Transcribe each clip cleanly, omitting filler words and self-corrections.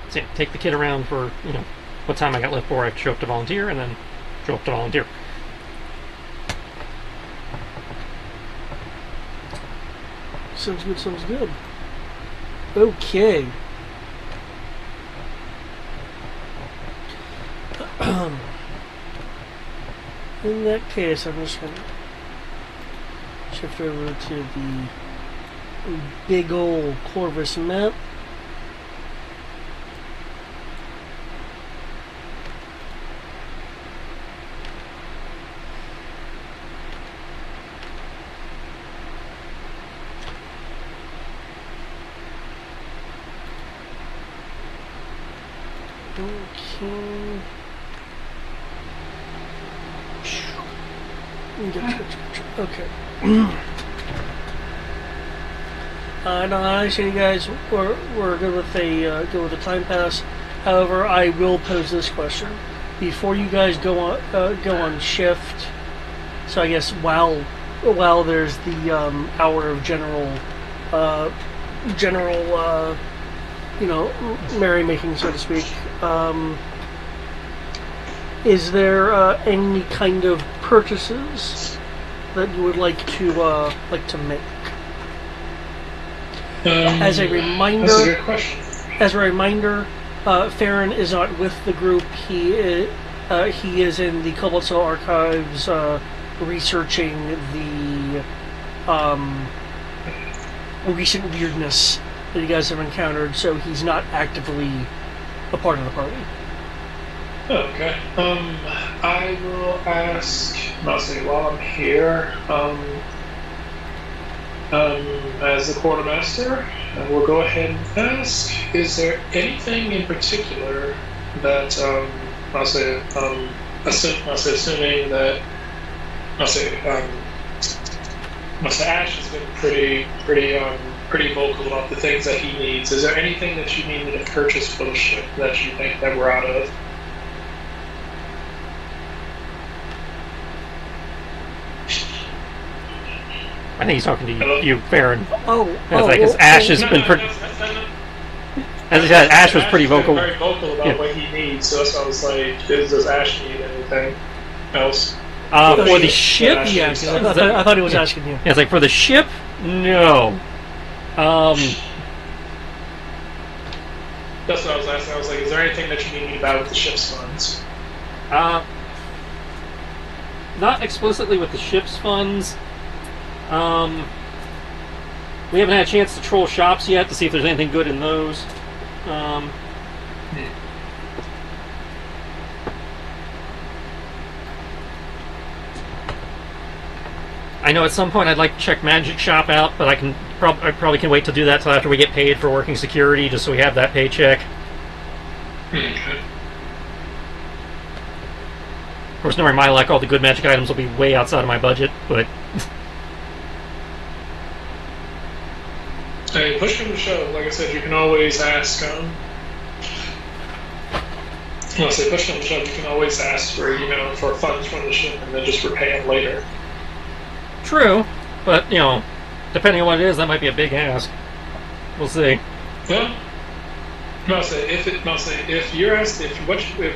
So, yeah, take the kid around for, what time I got left for. I show up to volunteer, and then show up to volunteer. Sounds good, sounds good. Okay. In that case, I'm just going to shift over to the big old Corvus map. Okay. Okay. I understand you guys were good with a time pass. However, I will pose this question before you guys go on shift. So I guess while there's the hour of general merrymaking, so to speak. Is there any kind of purchases that you would like to make? As a reminder, that's a good question. As a reminder, Farron is not with the group. He is in the Cobalt Soul archives, researching the recent weirdness that you guys have encountered. So he's not actively a part of the party. Okay. I will ask, mostly while I'm here, as the quartermaster, we'll go ahead and ask, is there anything in particular that, assuming that, Ash has been pretty vocal about the things that he needs. Is there anything that you need me to purchase for the ship that you think that we're out of? I think he's talking to you, Farron. Ash has been pretty. As I said, Ash was pretty vocal. Very vocal about what he needs. So that's why I was like, does Ash need anything else? For the ship, yes. I thought he was asking you. Yeah, it's like for the ship, no. That's what I was asking. I was like, is there anything that you need me to buy with the ship's funds? Not explicitly with the ship's funds. We haven't had a chance to troll shops yet to see if there's anything good in those. I know at some point I'd like to check Magic Shop out, but I probably can wait to do that till after we get paid for working security, just so we have that paycheck. Okay. Of course, knowing my luck, all the good magic items will be way outside of my budget, but... Hey, push from the shove. Like I said, you can always ask. Push from the shove. You can always ask for funds from the ship and then just repay them later. True, but depending on what it is, that might be a big ask. We'll see. Well, if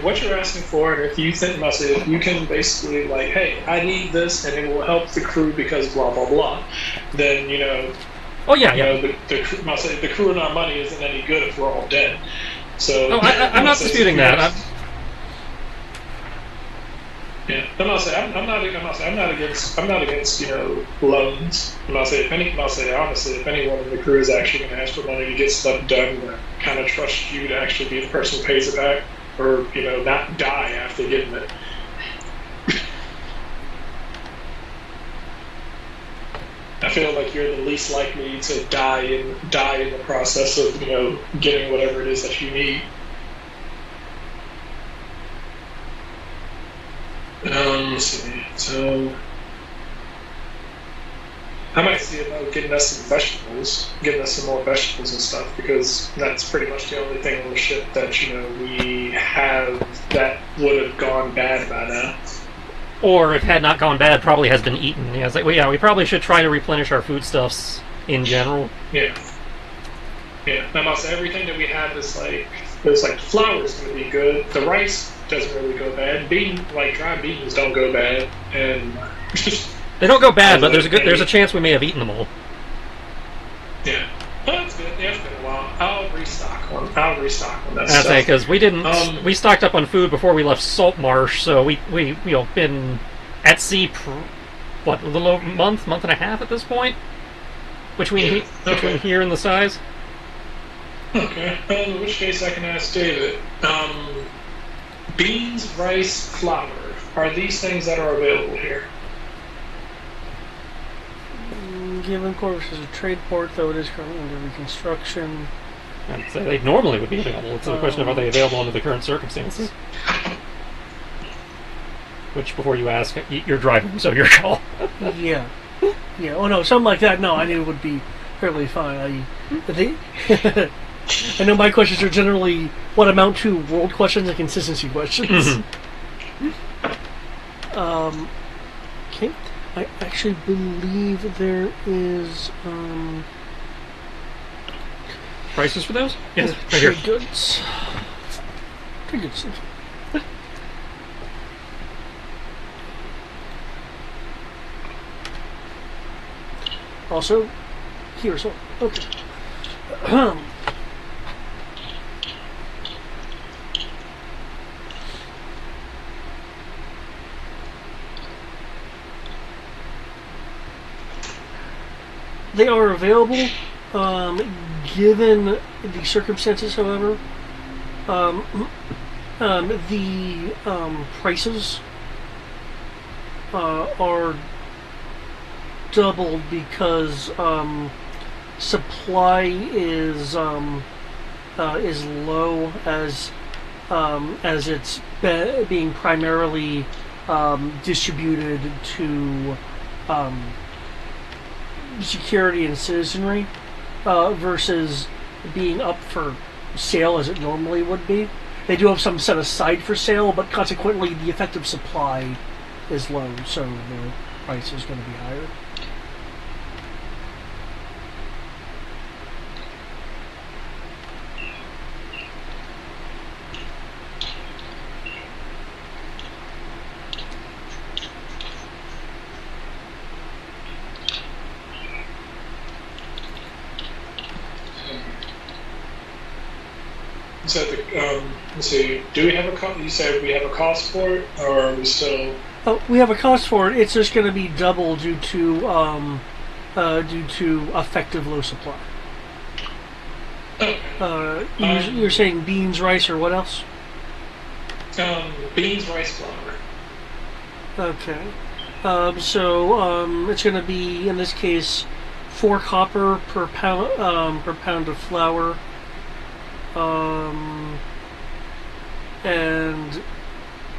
what you're asking for, and if you think, if you can basically hey, I need this, and it will help the crew because blah blah blah, then Oh yeah, the crew and our money isn't any good if we're all dead. So I'm not disputing that. I'm not against loans. Honestly, if anyone in the crew is actually going to ask for money to get stuff done, I kind of trust you to actually be the person who pays it back, or not die after getting it. I feel like you're the least likely to die in the process of getting whatever it is that you need. Let's see. So I might see about getting us some more vegetables and stuff, because that's pretty much the only thing on the ship that we have that would have gone bad by now. Or if had not gone bad, probably has been eaten. Yeah, it's like, we probably should try to replenish our foodstuffs in general. Yeah. Yeah, and also everything that we have is like there's like flour is going to be good. The rice doesn't really go bad. Dry beans don't go bad, and They don't go bad, but there's a chance we may have eaten them all. yeah. Well, that's good. Yeah, it's been a while. I'll restock on that That's stuff. because we didn't. We stocked up on food before we left Salt Marsh, so we been at sea a little over month and a half at this point between here and the size. Okay. In which case, I can ask David. Beans, rice, flour. Are these things that are available here? Given Corvus is a trade port, though it is currently under reconstruction. I'd say they normally would be available. It's a question of are they available under the current circumstances. Which, before you ask, you're driving, so your call. Yeah. Yeah. Oh no, something like that. No, I knew it would be fairly fine. I know my questions are generally what amount to world questions and consistency questions. Okay. I actually believe there is Prices for those? Yes, right here. trade goods. Trade goods. Also, here as well. Okay. They are available, given the circumstances, however. The prices are doubled because supply is low as it's being primarily distributed to security and citizenry versus being up for sale as it normally would be. They do have some set aside for sale, but consequently the effective supply is low, so the price is going to be higher. So let's see. Do we have a cost? You said we have a cost for it, or are we still? Oh, we have a cost for it. It's just going to be double due to effective low supply. You're saying beans, rice, or what else? Beans, rice, flour. Okay. It's going to be in this case 4 copper per pound of flour. And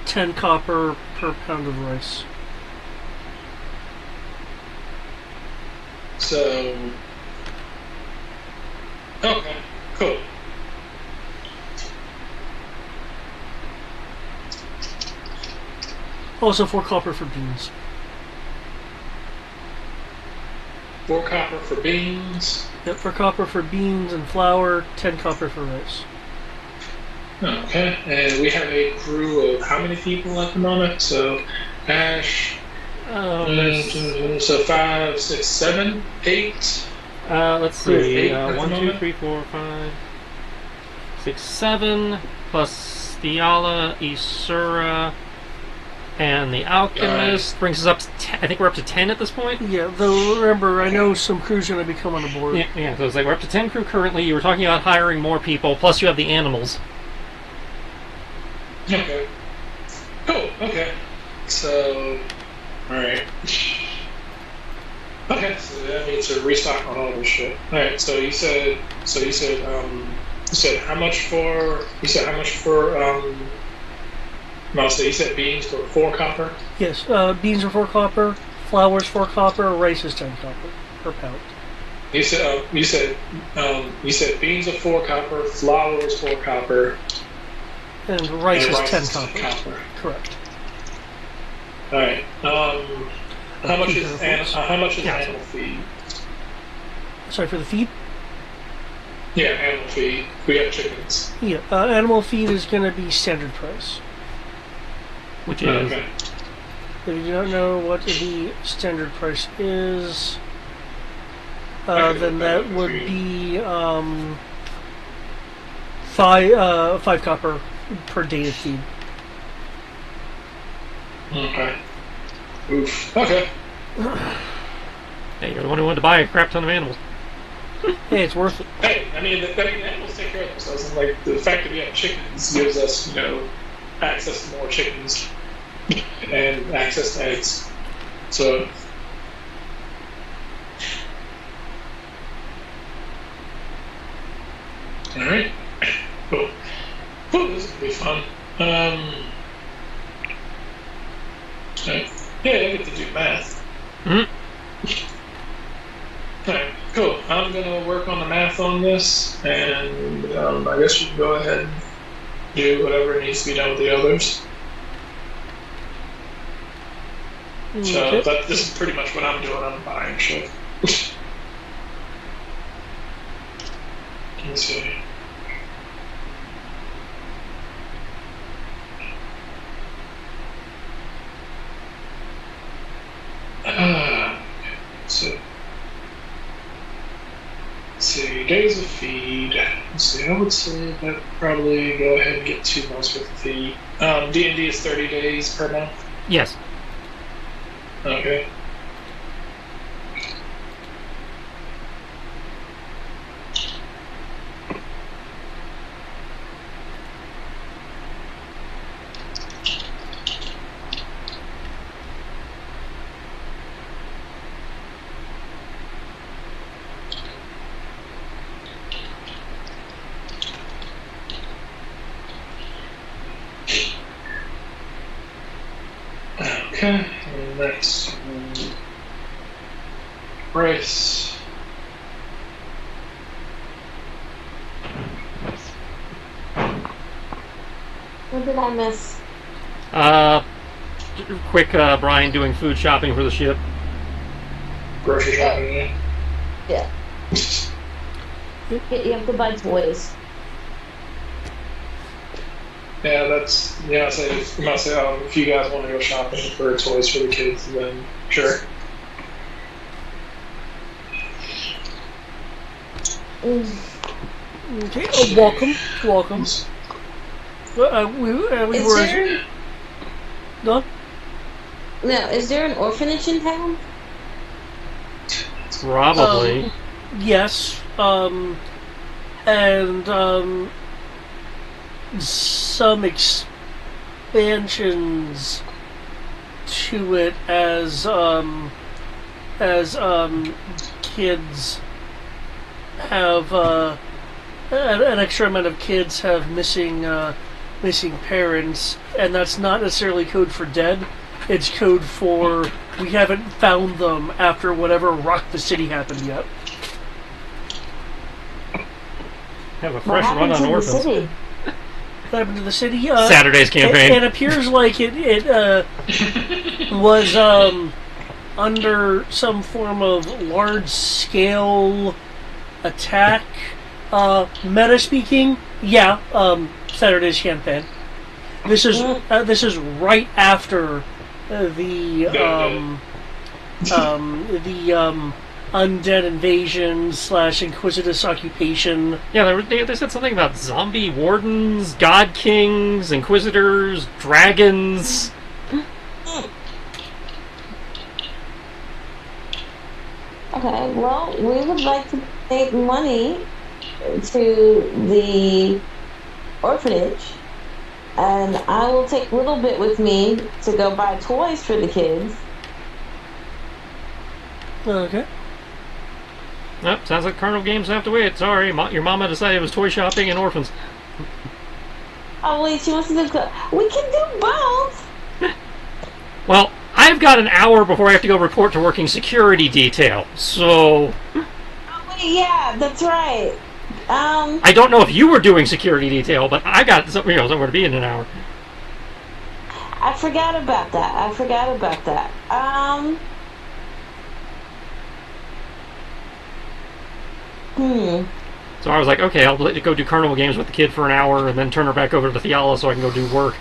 10 copper per pound of rice. So, okay, cool. Also 4 copper for beans. 4 copper for beans. Yep, 4 copper for beans and flour, 10 copper for rice. Okay, and we have a crew of how many people at the moment? So, Ash. So 5, 6, 7, 8. Let's see. 8 1, 2, 3, 4, 5, 6, 7, plus Stiala, Isura, and the Alchemist brings us up to 10. I think we're up to 10 at this point. Yeah, though remember, I know some crews are going to be coming aboard. Yeah, so it's like we're up to 10 crew currently. You were talking about hiring more people, plus you have the animals. Okay. Cool, okay. So, alright. Okay, so that means to restock on all this shit. Alright, so you said how much for, no, so you said beans for 4 copper? Yes, beans are 4 copper, flour is 4 copper, rice is 10 copper per pound. You said beans are 4 copper, flour is 4 copper, and rice is 10 copper. Correct. All right. How much is animal feed? Sorry for the feed. Yeah, animal feed. We got chickens. Yeah, animal feed is going to be standard price. Which is Okay. If you don't know what the standard price is, I can then look that up would for you. be five copper per day of feed. Okay. Oof. Okay. hey, you're the one who wanted to buy a crap ton of animals. Hey, it's worth it. Hey, I mean, the animals take care of themselves, and like the fact that we have chickens gives us, access to more chickens and access to eggs. So, all right, cool. Cool. This is gonna be fun. Okay. Yeah, I get to do math. Mhm. Okay, cool. I'm gonna work on the math on this, and I guess you can go ahead and do whatever needs to be done with the others. So Okay. this is pretty much what I'm doing. I'm buying shit. Let's see. So, let's see, days of feed. Let's see, I would say that probably go ahead and get 2 months worth of feed. D&D is 30 days per month. Yes. Okay. Okay, and that's Bryce. What did I miss? Uh, quick, Brian doing food shopping for the ship. Grocery shopping, yeah. Yeah. You have to buy toys. Yeah, that's So if you guys want to go shopping for toys for the kids, then sure. Okay. Welcome. We Is were. there No? no? Is there an orphanage in town? Probably. Yes. And some expansions to it as kids have an extra amount of kids have missing parents, and that's not necessarily code for dead. It's code for we haven't found them after whatever rocked the city happened yet. Have a What fresh run happened on to the orphans. city? What happened to the city? Saturday's campaign. It appears like it was under some form of large-scale attack. Meta speaking, yeah. Saturday's campaign. This is right after the undead invasion / Inquisitus occupation. Yeah, they said something about zombie wardens, god kings, inquisitors, dragons. Okay, well, we would like to donate money to the orphanage, and I will take a little bit with me to go buy toys for the kids. Okay. Nope, sounds like Carnival Games have to wait. Sorry, your mama decided it was toy shopping and orphans. Oh, wait, she wants to do... We can do both! Well, I've got an hour before I have to go report to working security detail, so... Oh, wait, yeah, that's right. I don't know if you were doing security detail, but I got somewhere to be in an hour. I forgot about that. So I was like, okay, I'll let you go do carnival games with the kid for an hour, and then turn her back over to the Fiala so I can go do work.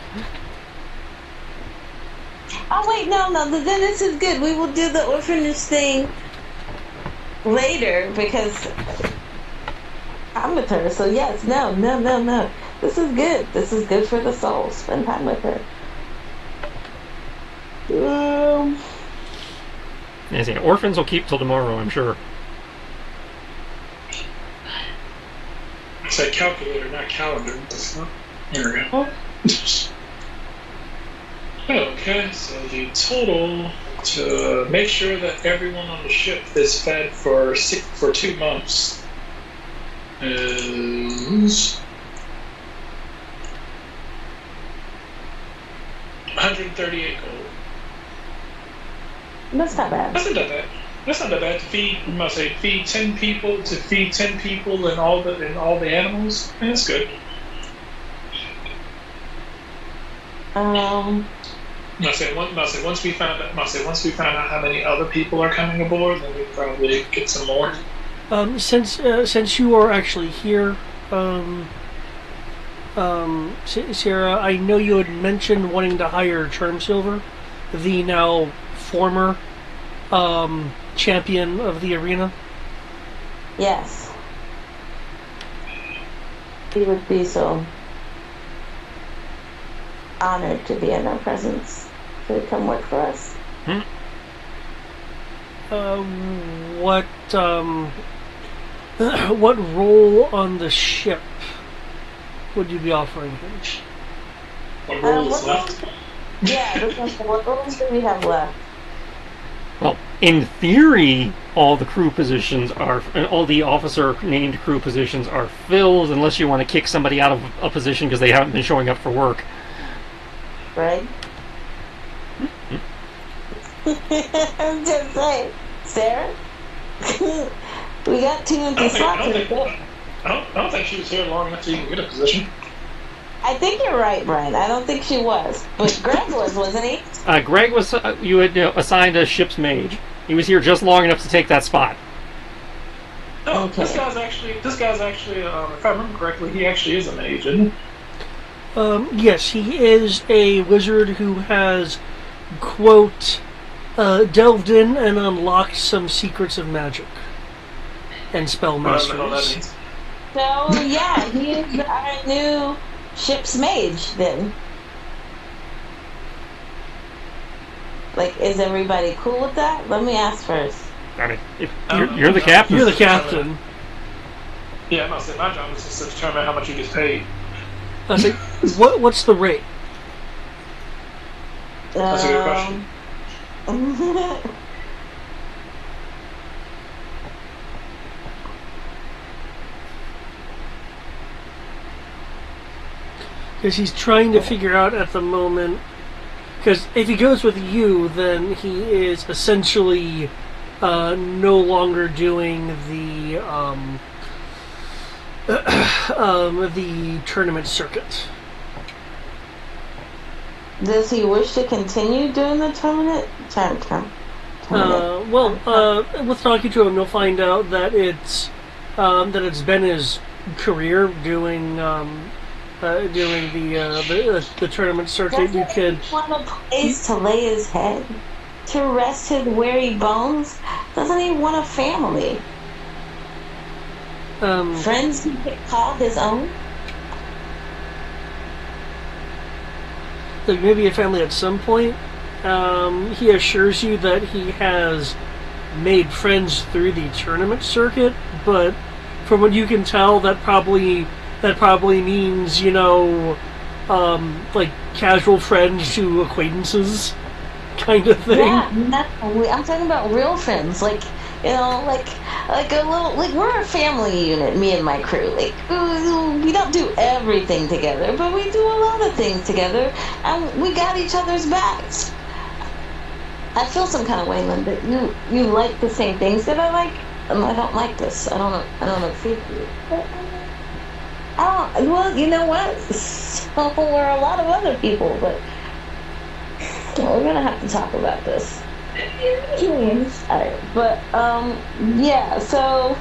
Oh wait, no, then this is good. We will do the orphanage thing later because I'm with her. So yes, no. This is good. This is good for the soul. Spend time with her. And see, orphans will keep till tomorrow, I'm sure. I said calculator, not calendar. There we go. Okay, so the total to make sure that everyone on the ship is fed for 2 months is 138 gold. That's not bad. That's not that bad. That's not that bad to feed. You must say feed 10 people and all the animals. And that's good. Once we found out how many other people are coming aboard, then we probably get some more. Since you are actually here, Sarah, I know you had mentioned wanting to hire Charmsilver, the now former champion of the arena. Yes. He would be so honored to be in our presence to come work for us. What role on the ship would you be offering him? What role is left? Yeah, what roles do we have left? Well, in theory, all the crew positions are, all the officer named crew positions are filled, unless you want to kick somebody out of a position because they haven't been showing up for work. Right? I'm just saying, Sarah. We got 2 empty slots. I don't think she was here long enough to even get a position. I think you're right, Brian. I don't think she was, but Greg was, wasn't he? Greg was. You had assigned a ship's mage. He was here just long enough to take that spot. No, Okay. This guy's actually. If I remember correctly, he actually is a mage, isn't he? Yes, he is a wizard who has, quote, delved in and unlocked some secrets of magic and spell I don't know what that masteries. means. So yeah, he is our new ship's mage. Then, like, is everybody cool with that? Let me ask first. I mean, if you're the captain. You're the captain. Yeah, I'm not saying my job is just to determine how much he gets paid. I say, what's the rate? That's a good question. Because he's trying to figure out at the moment. Because if he goes with you, then he is essentially no longer doing the tournament circuit. Does he wish to continue doing the tournament? With talking to him, you'll find out that it's been his career doing the tournament circuit. You could want a place to lay his head, to rest his weary bones. Doesn't he want a family? Friends he could call his own. like maybe a family at some point. He assures you that he has made friends through the tournament circuit, but from what you can tell, that probably means, like casual friends to acquaintances kind of thing. Yeah, no, I'm talking about real friends, like like a little, like we're a family unit, me and my crew. Like we don't do everything together, but we do a lot of things together, and we got each other's backs. I feel some kind of way, Lynn, that you like the same things that I like, and I don't like this. I don't know if you do. But I don't. Well, you know what? So we're a lot of other people, but we're gonna have to talk about this. Alright, but yeah. So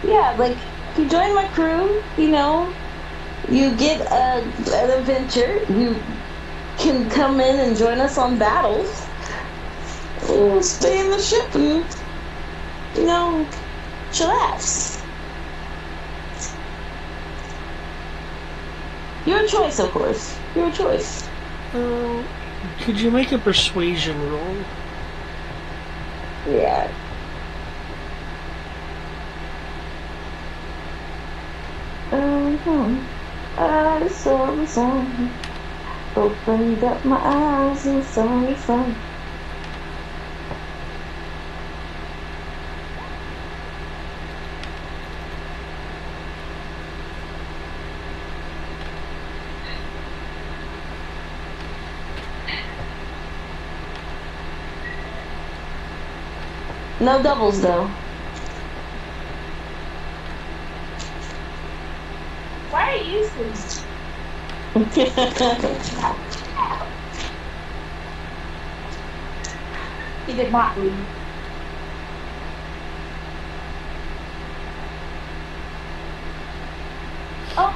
yeah, like you join my crew, you know, you get an adventure. You can come in and join us on battles. We'll stay in the ship and, you know, chillax. Your choice, of course. Your choice. Could you make a persuasion roll? Yeah. I saw the sun, opened up my eyes and saw the sun. No doubles though. Why are you useless? He did not leave. Oh.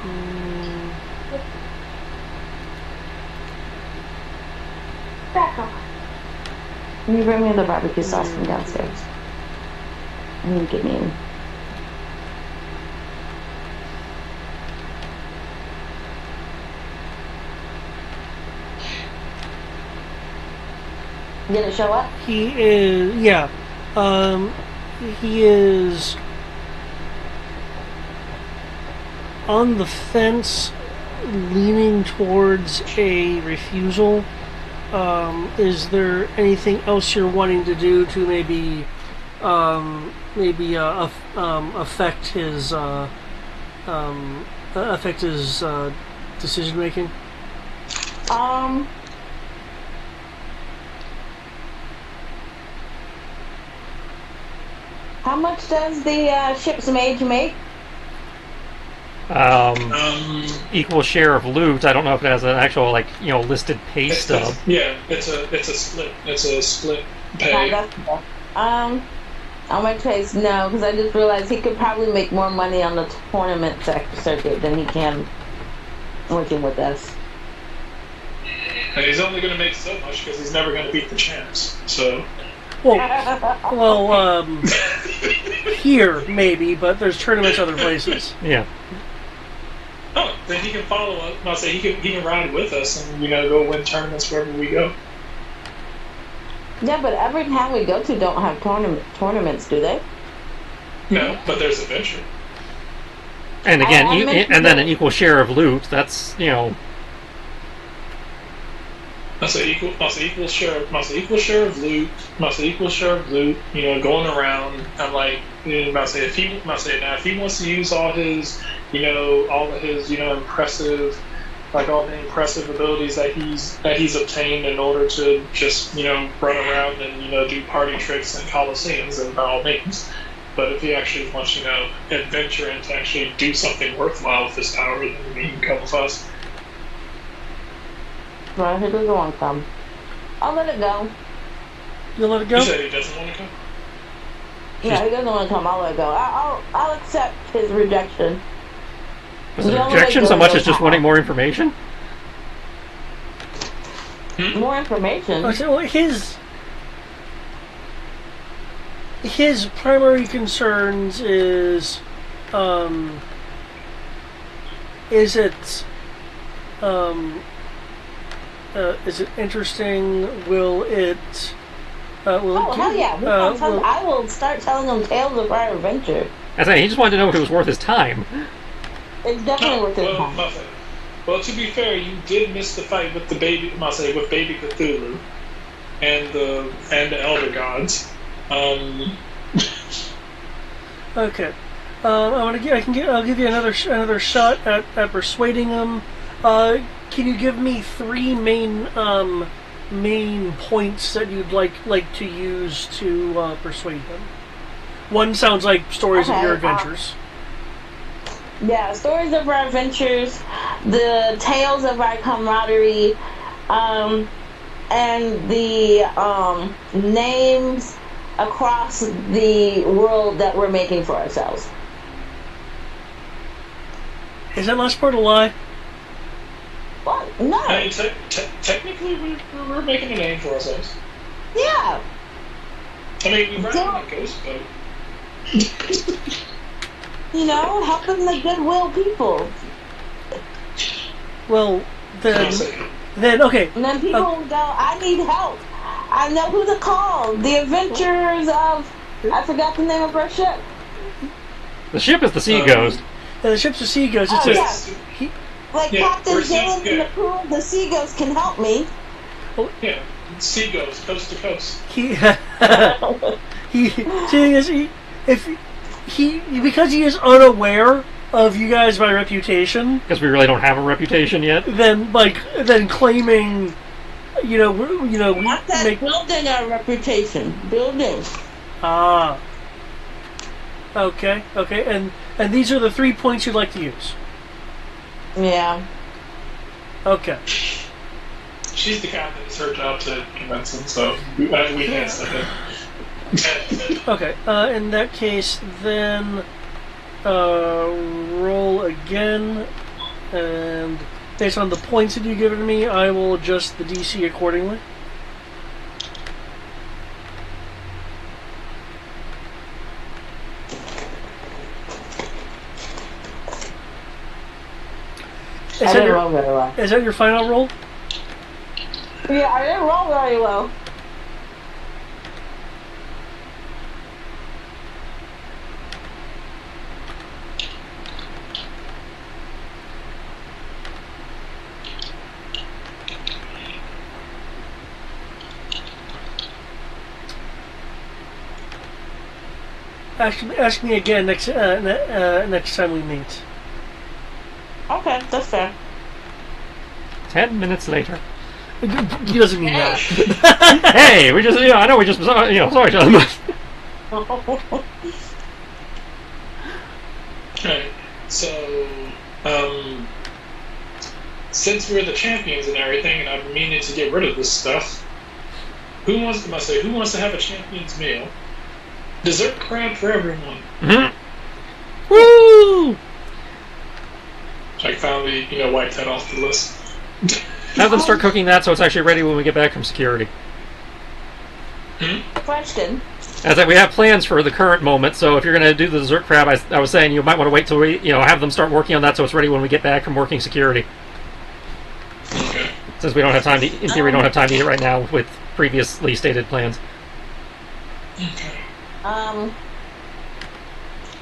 Back off. Can you bring me the barbecue sauce from downstairs? I need to get me in. Did it show up? He is, yeah. He is on the fence, leaning towards a refusal. Is there anything else you're wanting to do to maybe affect his decision making? How much does the ship's mage make? Equal share of loot. I don't know if it has an actual, like, you know, listed pay stub. It's a split. It's a split pay. On my case, no, because I just realized he could probably make more money on the tournament circuit than he can working with us. And he's only going to make so much because he's never going to beat the champs. So. Well, here maybe, but there's tournaments other places. Yeah. Oh, then he can follow us. I'll say he can ride with us and go win tournaments wherever we go. Yeah, but every town we go to don't have tournaments, do they? No, but there's adventure. And again, and then an equal share of loot. That's Must say equal share of loot. Going around. I'm like, if he wants to use all his, impressive, like all the impressive abilities that he's obtained in order to just run around and do party tricks and coliseums, and by all means. But if he actually wants adventure and to actually do something worthwhile with his power, then he can come with us. Well, he doesn't want to come. I'll let it go. You'll let it go? You said he doesn't want to come? Yeah, he doesn't want to come. I'll let it go. I'll accept his rejection. Was it rejection so much as just wanting more information? More information? So his primary concerns is it interesting? Will it? Hell yeah! I will start telling him tales of our adventure. I say he just wanted to know if it was worth his time. It's definitely worth his time. Well, to be fair, you did miss the fight with baby Cthulhu and the Elder Gods. Okay. I'll give you another shot at persuading him. Can you give me 3 main points that you'd like to use to persuade him? One sounds like stories of your adventures. Yeah, stories of our adventures, the tales of our camaraderie, and the names across the world that we're making for ourselves. Is that last part a lie? What? No. I mean, technically, we're making a name for ourselves. Yeah. I mean, we ride on a ghost boat. You know, helping the goodwill people. Well, then okay. And then people will go, I need help. I know who to call. The Adventures of... I forgot the name of our ship. The ship is the Sea Ghost. Yeah, the ship's a Sea Ghost. It's yes. Like Yeah, Captain we're Dylan sea- and the crew of the Sea Ghost can help me. Yeah, sea ghost, coast to coast. Because he is unaware of you guys by reputation, Because we really don't have a reputation yet. then claiming, Not that make building our reputation. Building. okay, and these are the 3 points you'd like to use. Yeah. Okay. She's the captain. It's her job to convince him, so we can't step in. Okay. In that case, then roll again, and based on the points that you've given me, I will adjust the DC accordingly. I didn't roll very well. Is that your final roll? Yeah, I didn't roll very well. Ask me again next time we meet. Okay, that's fair. 10 minutes later. He doesn't mean that. Hey, we just, I know we just, saw each other. Alright, so, since we're the champions and everything, and I'm meaning to get rid of this stuff, who wants to have a champion's meal? Dessert crab for everyone. Mm-hmm. Woo! I finally, wiped that off the list. Have them start cooking that so it's actually ready when we get back from security. Question. As that we have plans for the current moment, so if you're going to do the dessert crab, I was saying you might want to wait till we, have them start working on that so it's ready when we get back from working security. Okay. Since we don't have time to, in theory, we don't have time to eat it right now with previously stated plans. Okay.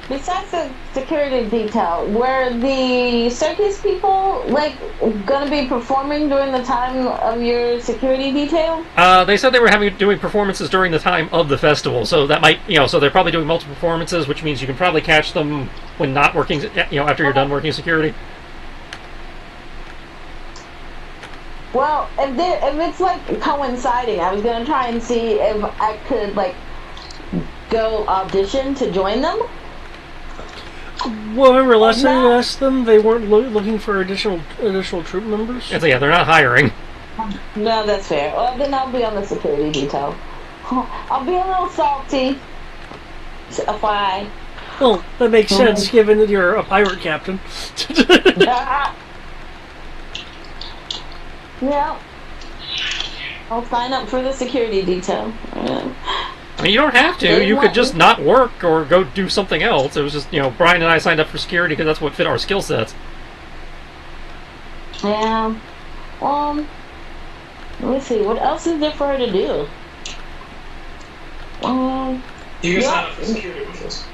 Besides the security detail, were the circus people gonna be performing during the time of your security detail? They said they were doing performances during the time of the festival, so that might, so they're probably doing multiple performances, which means you can probably catch them when not working, after you're done working security. Well, if it's coinciding, I was gonna try and see if I could go audition to join them. Well, remember last time you asked them, they weren't looking for additional troop members? And so, yeah, they're not hiring. No, that's fair. Well, then I'll be on the security detail. I'll be a little salty. FYI. Well, that makes sense, given that you're a pirate captain. Yeah. I'll sign up for the security detail. I mean, you don't have to. You could just not work or go do something else. It was just, Brian and I signed up for security because that's what fit our skill sets. Yeah. Let me see. What else is there for her to do? You can sign up for security with us.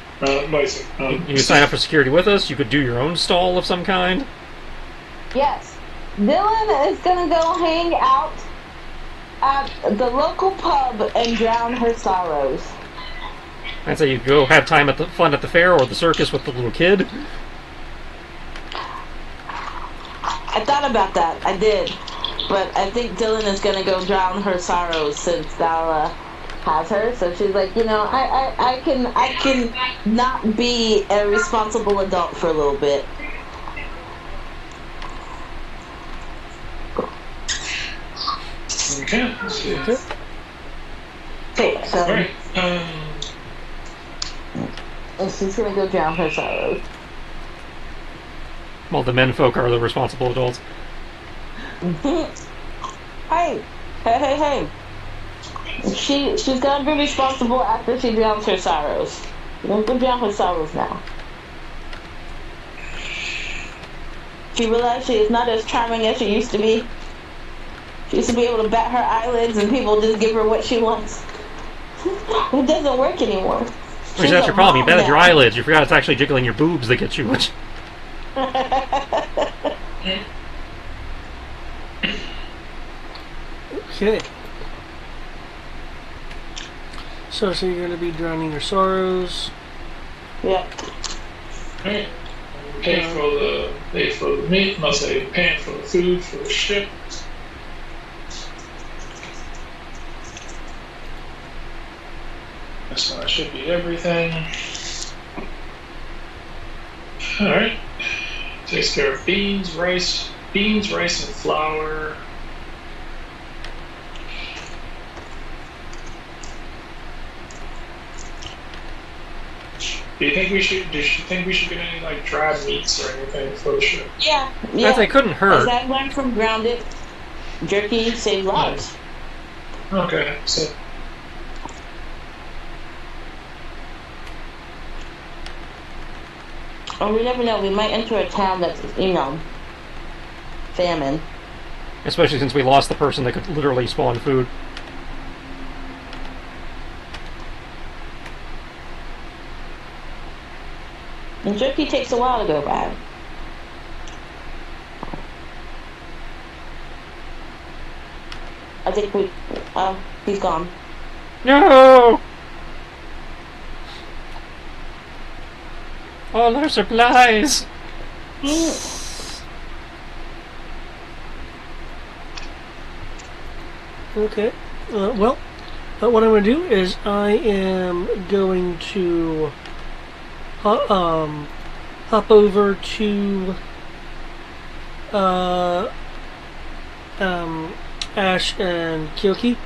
You can sign up for security with us. You could do your own stall of some kind. Yes. Dylan is going to go hang out at the local pub and drown her sorrows. I'd say you go have time fun at the fair or the circus with the little kid. I thought about that. I did. But I think Dylan is going to go drown her sorrows since Dala has her. So she's like, I can not be a responsible adult for a little bit. Okay. Okay, so Alright. she's gonna go drown her sorrows. Well, the men folk are the responsible adults. Hey, hey. She's gonna be responsible after she drowns her sorrows. Don't go drown her sorrows now. She realized she is not as charming as she used to be. She used to be able to bat her eyelids and people just give her what she wants. It doesn't work anymore. Which that's your problem. You batted your eyelids. You forgot it's actually jiggling your boobs that get you. Which... Okay. So you're going to be drowning your sorrows. Yep. Alright. Pay for the meat, must say paying for the food for the ship. So that should be everything. Alright. Takes care of beans, rice, and flour. Do you think we should get any like dried meats or anything for the ship? Yeah. They couldn't hurt. As I learned from Grounded, jerky saves lives. Okay, so Or we never know, we might enter a town that's, famine. Especially since we lost the person that could literally spawn food. And jerky takes a while to go bad. I think he's gone. No! All our supplies! Okay. What I'm going to do is I am going to hop over to Ash and Kyoki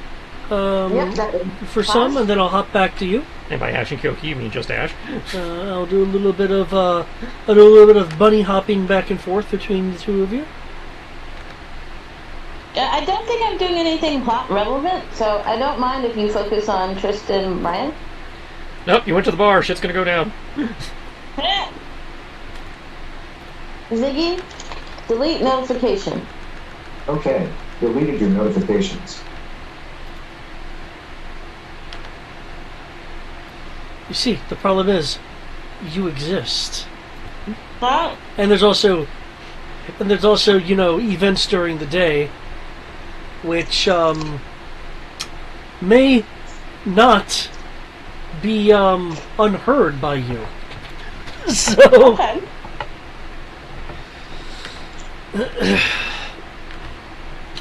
for some, and then I'll hop back to you. And by Ash and Kyoki, you mean just Ash? I'll do a little bit of bunny hopping back and forth between the two of you. I don't think I'm doing anything plot relevant, so I don't mind if you focus on Tristan and Ryan. Nope, you went to the bar. Shit's gonna go down. Ziggy, delete notification. Okay, deleted your notifications. You see, the problem is, you exist. Huh? And there's also, events during the day, which may not be unheard by you. So, Okay.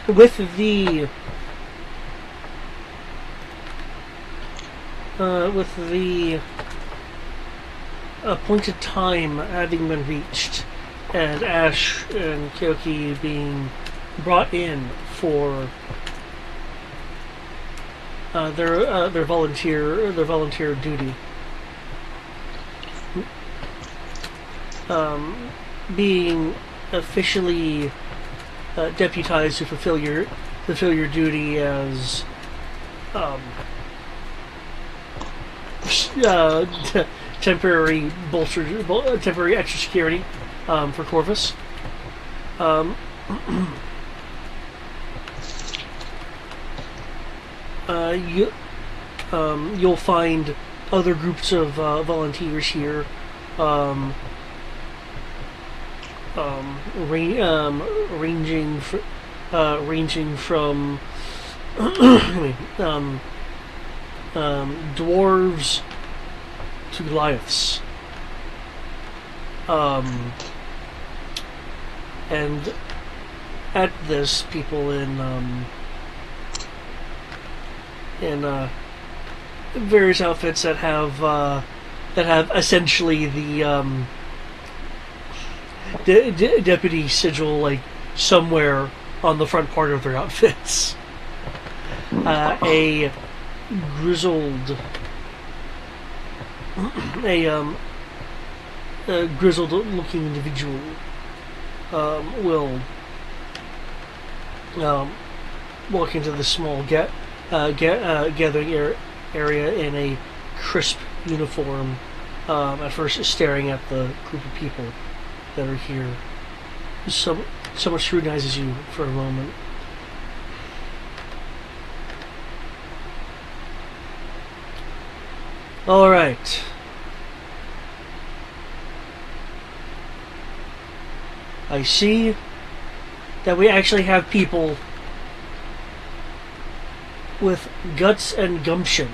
with the appointed time having been reached, and Ash and Kyoki being brought in for their volunteer duty, being officially deputized to fulfill your duty as temporary extra security for Corvus. You'll find other groups of volunteers here, ranging from dwarves to Goliaths, and at this, people in various outfits that have essentially the deputy sigil like somewhere on the front part of their outfits. A grizzled looking individual will walk into the small gathering area in a crisp uniform, at first staring at the group of people that are here. Someone scrutinizes you for a moment. All right. I see that we actually have people with guts and gumption.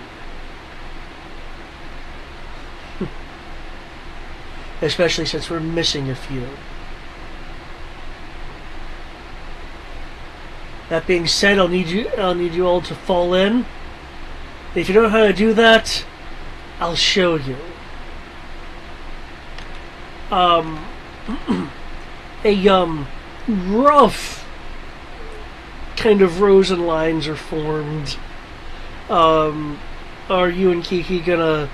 Especially since we're missing a few. That being said, I'll need you all to fall in. If you don't know how to do that, I'll show you. A rough kind of rows and lines are formed. Are you and Kiki gonna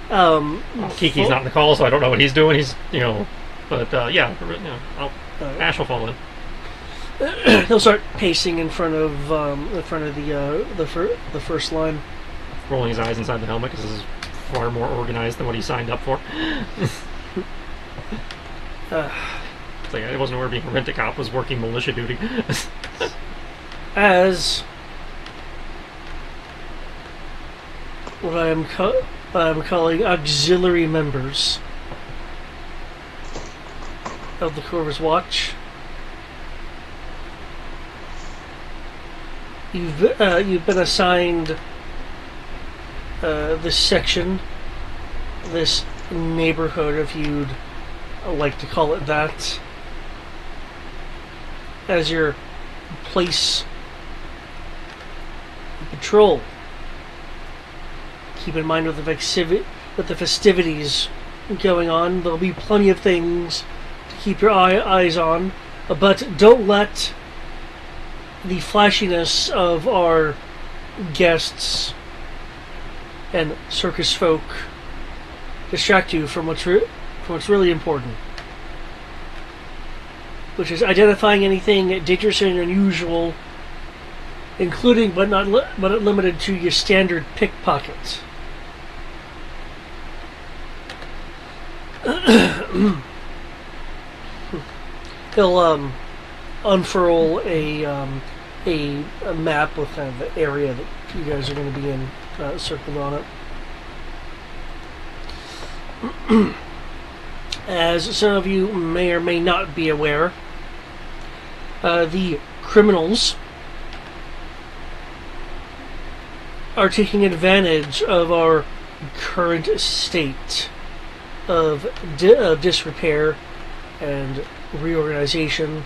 Kiki's not in the call, so I don't know what he's doing. He's, but yeah, Ash will fall in. He'll start pacing in front of the first line, rolling his eyes inside the helmet because this is far more organized than what he signed up for. It's like I wasn't aware being a rent-a-cop was working militia duty. As what I am calling auxiliary members of the Corvus Watch. You've been assigned this section, this neighborhood, if you'd like to call it that, as your place of patrol. Keep in mind with the festivities going on, there'll be plenty of things to keep your eyes on, but don't let the flashiness of our guests and circus folk distract you from what's really important, which is identifying anything dangerous and unusual, including but not limited to your standard pickpockets. He'll unfurl a map with kind of the area that you guys are going to be in, circled on it. As some of you may or may not be aware, the criminals are taking advantage of our current state of disrepair and reorganization,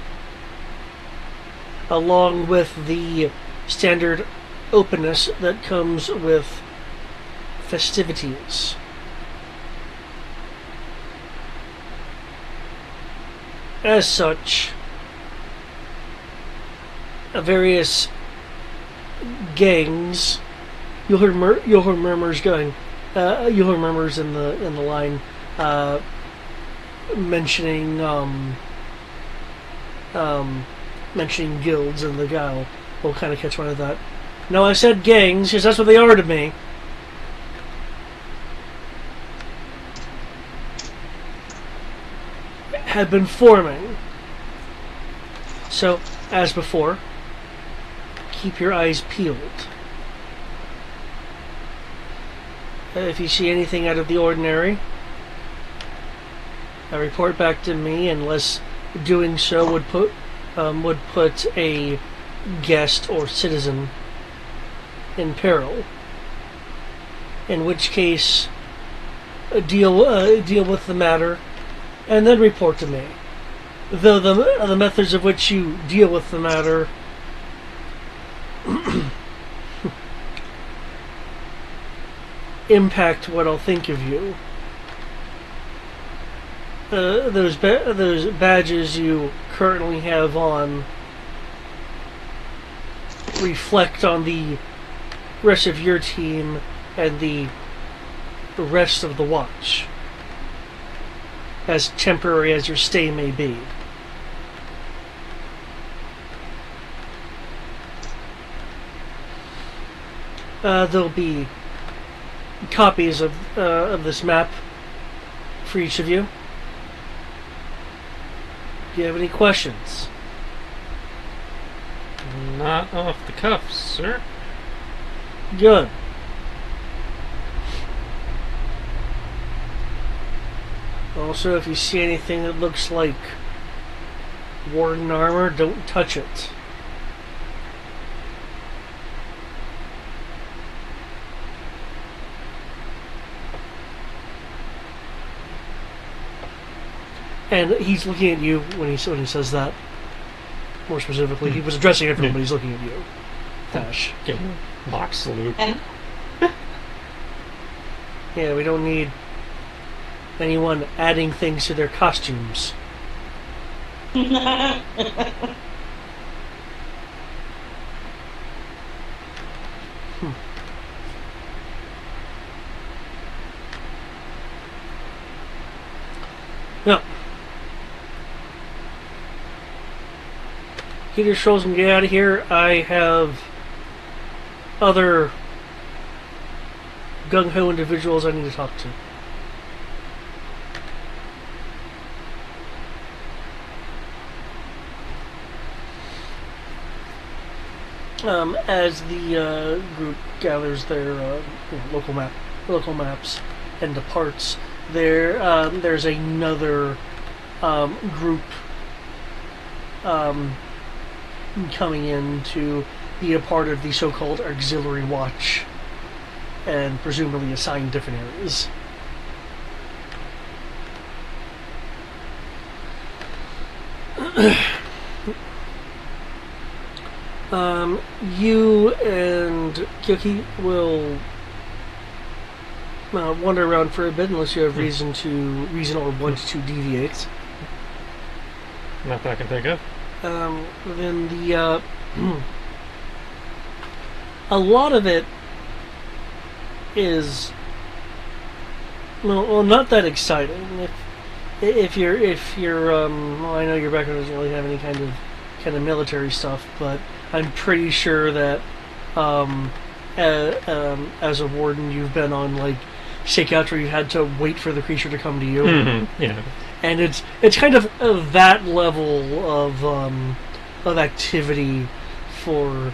along with the standard openness that comes with festivities. As such, various gangs, you'll hear murmurs going. You'll hear murmurs in the line, mentioning mentioning guilds, and the guy will kind of catch one of that. No, I said gangs because that's what they are to me. Have been forming. So, as before, keep your eyes peeled. If you see anything out of the ordinary, report back to me, unless doing so would put a guest or citizen in peril. In which case, deal with the matter, and then report to me. Though the methods of which you deal with the matter impact what I'll think of you. Those badges you currently have on reflect on the rest of your team and the rest of the watch, as temporary as your stay may be. there'll be copies of this map for each of you. Do you have any questions? Not off the cuff, sir. Good. Also, if you see anything that looks like Warden armor, don't touch it. And he's looking at you when he says that. More specifically, he was addressing everyone, but he's looking at you. Dash. Okay. Mock salute. Yeah, we don't need anyone adding things to their costumes. No. Peter Strolls can get out of here. I have other gung-ho individuals I need to talk to. As the group gathers their local maps and departs, there's another group coming in to be a part of the so-called auxiliary watch and presumably assigned different areas. You and Kyoki will wander around for a bit unless you have reason or want to deviate. Not that I can think of. Then the a lot of it is well, not that exciting. If you're well, I know your background doesn't really have any kind of military stuff, but I'm pretty sure that as a warden, you've been on like shakeouts where you had to wait for the creature to come to you. Mm-hmm. Yeah. And it's kind of that level of activity for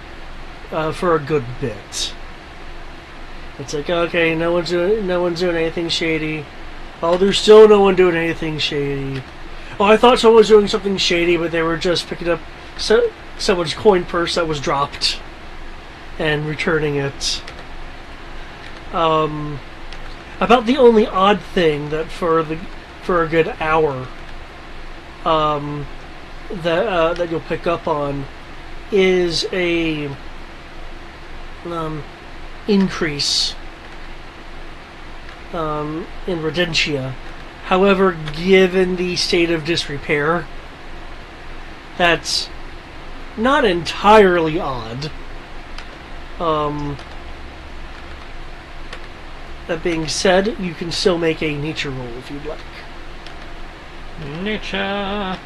a good bit. It's like, okay, no one's doing anything shady. Oh, there's still no one doing anything shady. Oh, I thought someone was doing something shady, but they were just picking up someone's coin purse that was dropped and returning it. About the only odd thing that for a good hour that you'll pick up on is a increase in Rodentia. However, given the state of disrepair, that's not entirely odd. That being said, you can still make a nature roll if you'd like. Nature.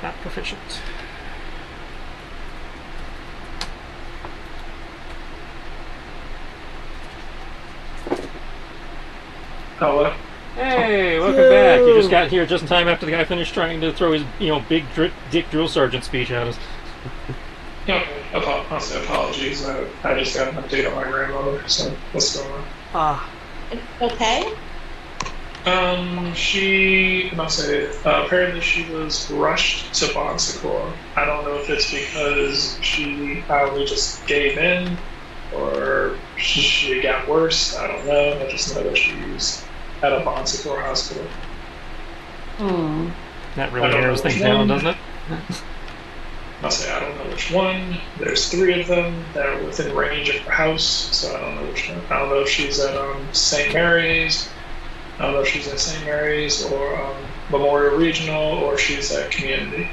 Not proficient. Hello. Hey, welcome back. You just got here just in time after the guy finished trying to throw his, big dick drill sergeant speech at us. Yeah, honestly, apologies. I just got an update on my grandmother, so what's going on? Okay. Apparently she was rushed to Bon Secours. I don't know if it's because she finally just gave in, or she got worse. I don't know. I just know that she's at a Bon Secours hospital. That really narrows things down, doesn't it? I don't know which one. There's 3 of them that are within range of her house, so I don't know which one. I don't know if she's at St. Mary's. I don't know if she's at St. Mary's or Memorial Regional, or she's at Community.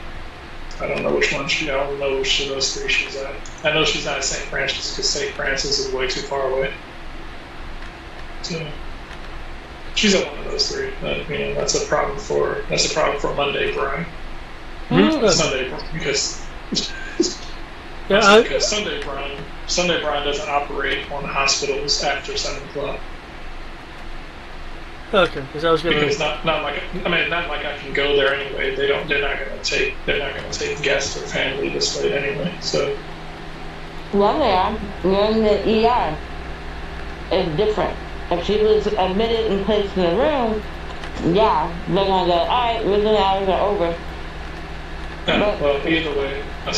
I don't know which one I don't know which of those 3 she's at. I know she's not at St. Francis because St. Francis is way too far away. So, She's at one of those three. That's a problem for Monday Brian. Sunday Brian, because because Sunday Brian doesn't operate on hospitals after 7 o'clock. Okay, because I was gonna. Because not like I can go there anyway. They're not gonna take guests or family this late anyway. So. Well, they are. You're in the ER. It's different. If she was admitted and placed in the room, yeah, they're gonna go. All right, visiting hours are over. Well, either way, I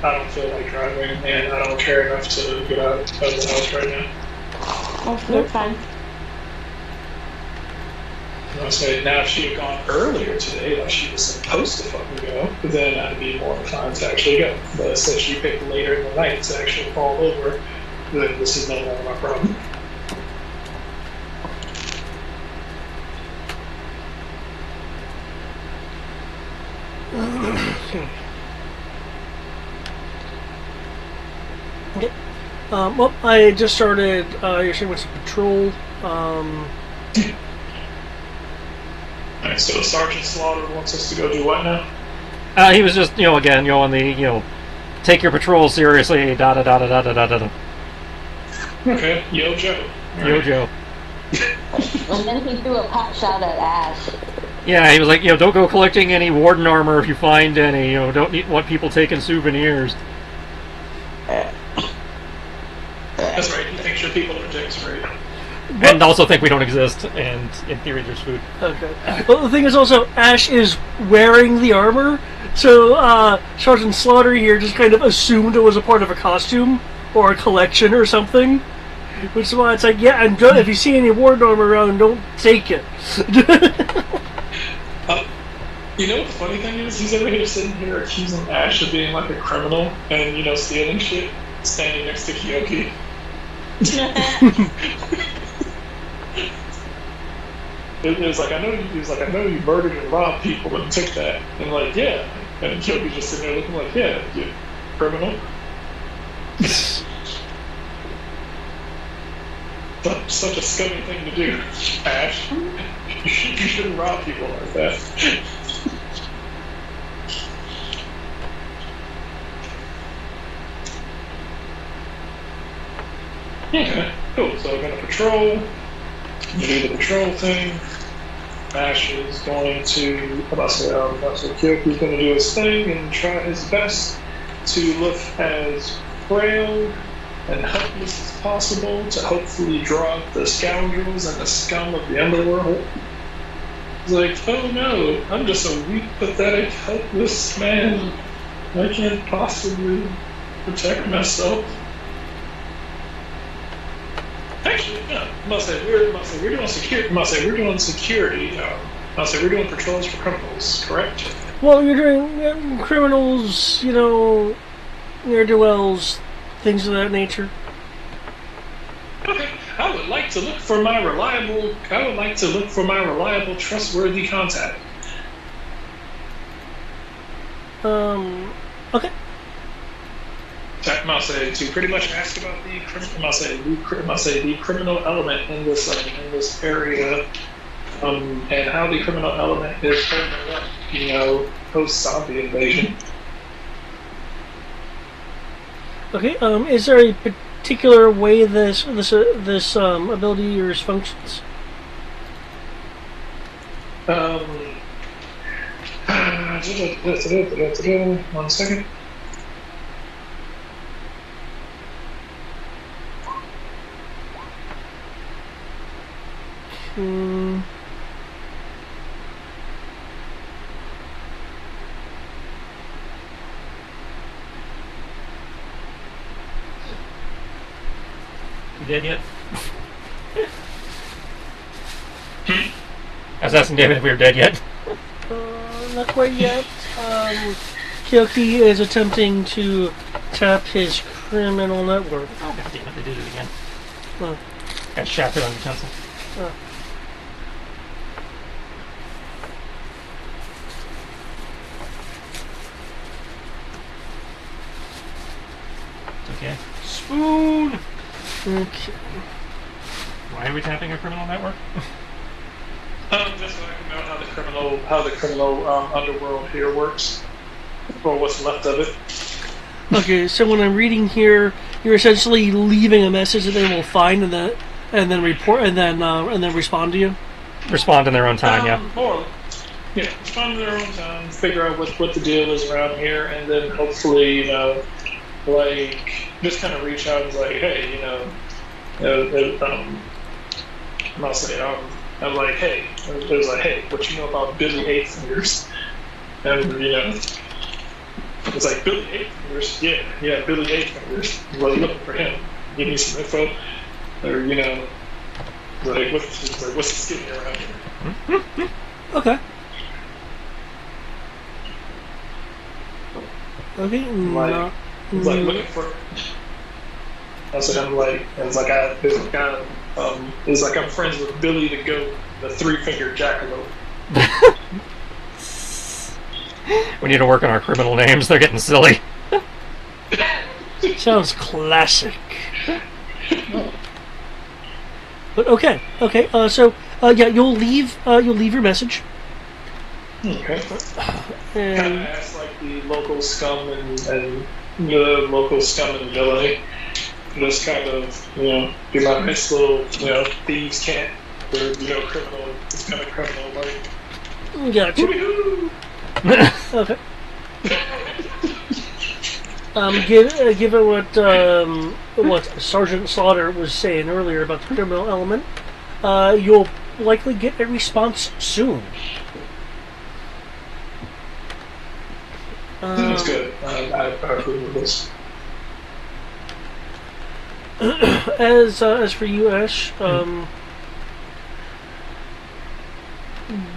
don't feel like driving, and I don't care enough to get out of the house right now. Oh, that's fine. I say now, if she had gone earlier today, like she was supposed to fucking go, then I'd be more inclined to actually go. But since she picked later in the night to actually fall over, then this is no longer my problem. Okay. Well, I just started yesterday with some patrol. Alright, so Sergeant Slaughter wants us to go do what now? He was just, again, on the, take your patrol seriously, da da da da da da da da. Okay, Yo Joe. Yo Joe. And then he threw a pot shot at Ash. Yeah, he was like, don't go collecting any warden armor if you find any. Don't want people taking souvenirs. That's right. He thinks your people are dicks, right? And also think we don't exist, and in theory there's food. Okay. Well, the thing is also, Ash is wearing the armor, so Sergeant Slaughter here just kind of assumed it was a part of a costume or a collection or something. Which is why it's like, yeah, and if you see any warden armor around, don't take it. You know what the funny thing is? He's over here sitting here accusing Ash of being like a criminal and, stealing shit, standing next to Kyoki. It was like, I know you murdered and robbed people and took that. And like, yeah. And Kyoki's just sitting there looking like, yeah, you criminal. Such a scummy thing to do, Ash. You shouldn't rob people like that. Okay, cool. So we're going to patrol. You do the patrol thing. Ash is going to, Kyoki's going to do his thing and try his best to look as frail and helpless as possible to hopefully draw out the scoundrels and the scum of the underworld. He's like, oh no, I'm just a weak, pathetic, helpless man. I can't possibly protect myself. Actually, no. We're doing security. We're doing patrols for criminals, correct? Well, you're doing criminals, ne'er-do-wells, things of that nature. Okay. I would like to look for my reliable, trustworthy contact. Okay. I'll say to pretty much ask about the criminal element in this area, and how the criminal element is holding up, post-zombie invasion. Okay. Is there a particular way this ability of yours functions? One second. You dead yet? I was asking David if we were dead yet. Not quite yet. Kyoki is attempting to tap his criminal network. Oh, god damn it, they did it again. Oh. Got shafted on utensil. Oh. Okay. Spoon! Okay. Why are we tapping a criminal network? Just so I can know how the criminal underworld here works, or what's left of it. Okay, so when I'm reading here, you're essentially leaving a message that they will find and then report and then respond to you. Respond in their own time, yeah. Or, respond in their own time, figure out what the deal is around here, and then hopefully, just kind of reach out and be like, hey, I'll say, I'm like, hey, it was like, hey, what you know about Billy Eight Fingers? And it's like Billy Eight Fingers, yeah, Billy Eight Fingers. Well, looking for him. Give me some info, or what's the skinny around here? Okay. Okay. It's like looking for. It's like I'm friends with Billy the Goat, the three-fingered jackalope. We need to work on our criminal names. They're getting silly. Sounds classic. But okay. You'll leave your message. Okay. And Kind of ask like the local scum and the local scum and villainy. Just kind of, be my nice little, thieves camp where, criminal, it's kind of criminal like. gotcha. Okay. Given what Sergeant Slaughter was saying earlier about the criminal element, you'll likely get a response soon. That's good. I approve of this. As for you, Ash,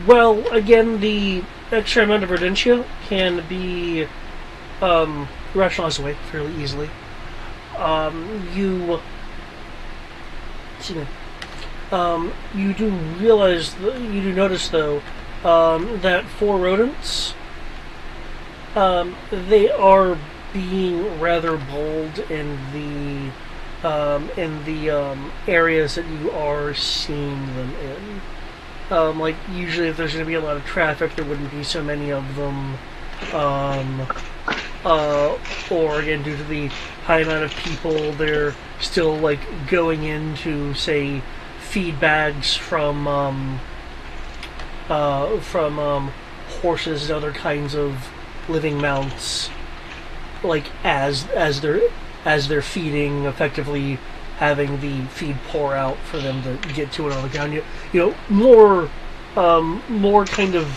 well, again, the extra amount of Rodentia can be rationalized away fairly easily. You do notice though that for rodents, they are being rather bold in the areas that you are seeing them in. Like usually, if there's going to be a lot of traffic, there wouldn't be so many of them. Or again, due to the high amount of people, they're still like going into, say, feed bags from horses and other kinds of living mounts, like as they're feeding, effectively having the feed pour out for them to get to it on the ground. More kind of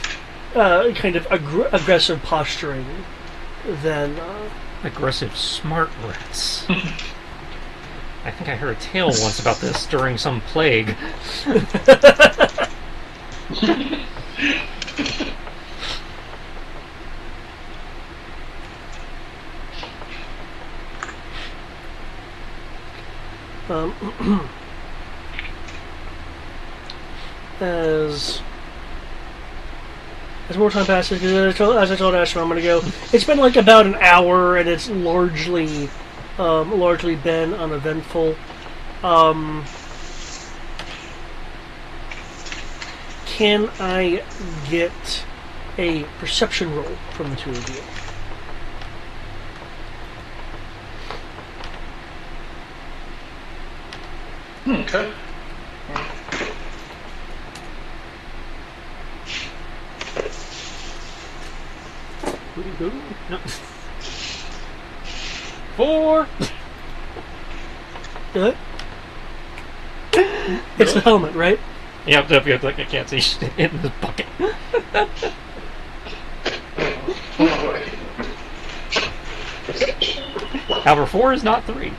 aggressive posturing than Aggressive smart rats. I think I heard a tale once about this during some plague. As more time passes, as I told Ash a moment ago, it's been like about an hour, and it's largely been uneventful. Can I get a perception roll from the two of you? Okay. No. 4. Good. It's the helmet, right? Yep, like I can't see shit in the bucket. However, 4 is not 3.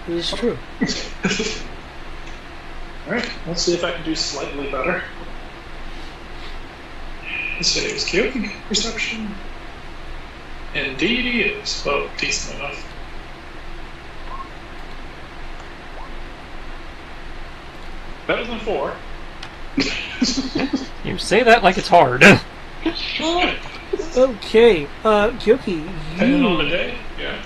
This is true. Alright, let's see if I can do slightly better. This is Kyoki perception. Indeed he is. Well, decent enough. Better than 4. You say that like it's hard. Okay, Kyoki, Depending on the day, yeah.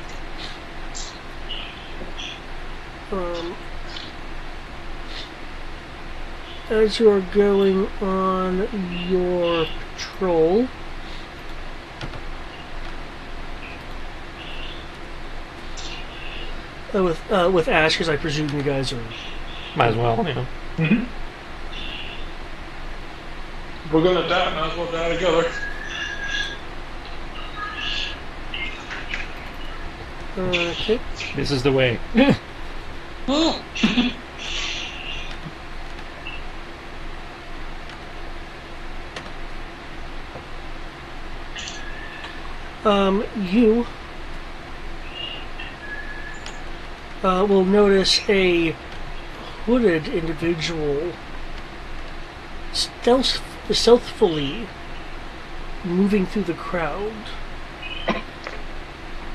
as you are going on your patrol, with Ash, because I presume you guys are. Might as well, you know. Mm-hmm. We're gonna die. Might as well die together. Okay. This is the way. You will notice a hooded individual stealthfully moving through the crowd,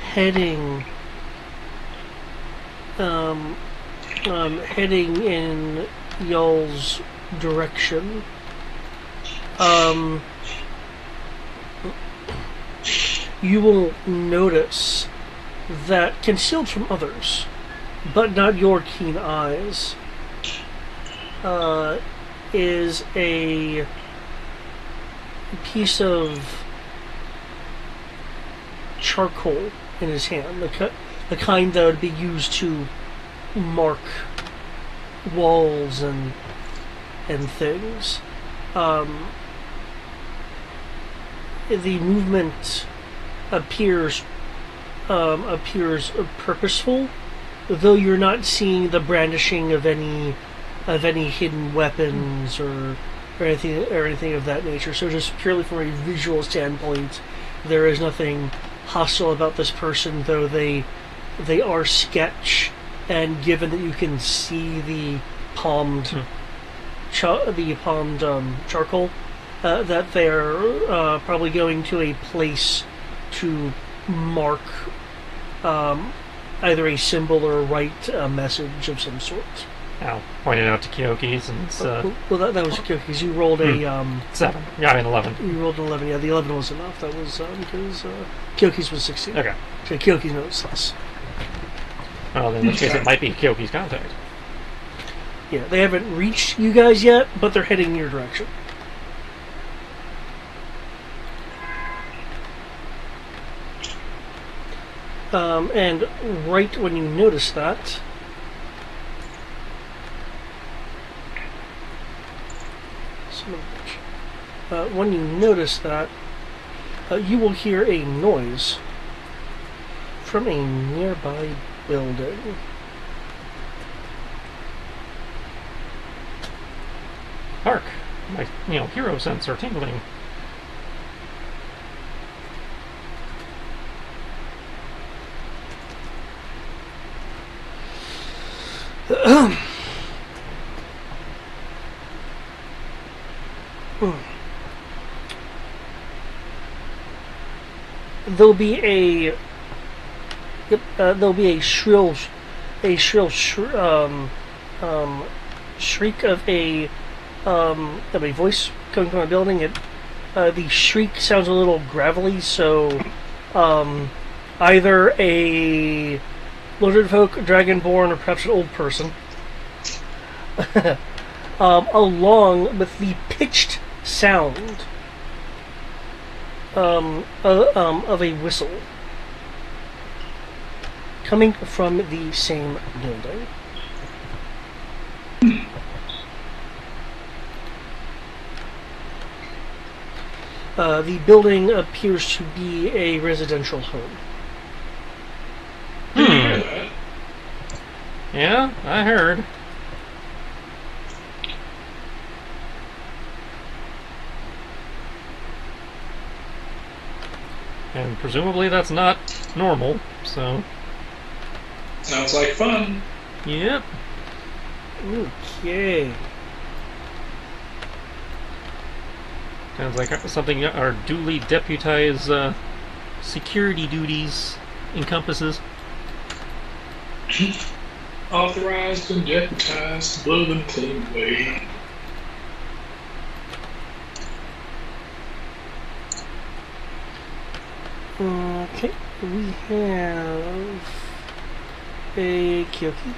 heading in y'all's direction. You will notice that, concealed from others, but not your keen eyes, is a piece of charcoal in his hand, the kind that would be used to mark walls and things. The movement appears purposeful, though you're not seeing the brandishing of any hidden weapons or anything of that nature. So just purely from a visual standpoint, there is nothing hostile about this person, though they are sketch, and given that you can see the palmed charcoal, that they're probably going to a place to mark either a symbol or write a message of some sort. I'll point it out to Kyoki since... well, that was Kyoki's. You rolled a... 7. Yeah, I mean 11. You rolled an 11. Yeah, the 11 was enough. That was because Kyoki's was 16. Okay. So Kyoki's notes less. Well, then in which case it might be Kyoki's contact. Yeah, they haven't reached you guys yet, but they're heading in your direction. And right when you notice that, when you notice that, you will hear a noise from a nearby building. Hark! My, hero sense are tingling. There'll be a shriek of a voice coming from a building. The shriek sounds a little gravelly, so either a lizard folk, dragonborn, or perhaps an old person, along with the pitched sound of a whistle coming from the same building. The building appears to be a residential home. Yeah, I heard. And presumably that's not normal, so... Sounds like fun. Yep. Okay. Sounds like something our duly deputized security duties encompasses. Authorized and deputized, blow them clean away. Okay, we have a Kyoki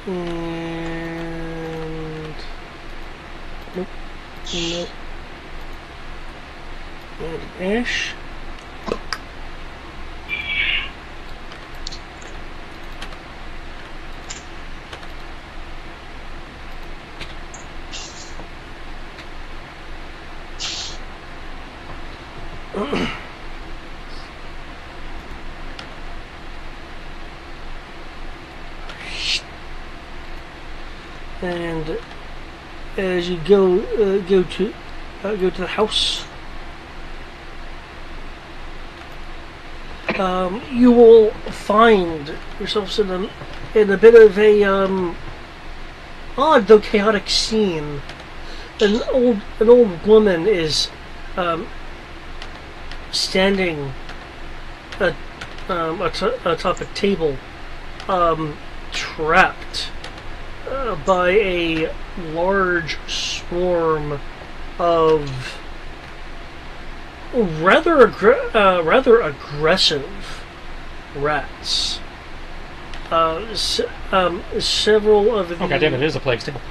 and Nope. Nope. And Ash. And as you go to the house, you will find yourselves in a bit of a odd though chaotic scene. An old woman is standing atop a table, trapped by a large swarm of rather aggressive rats. Several of the Oh goddamn! It is a plague tale.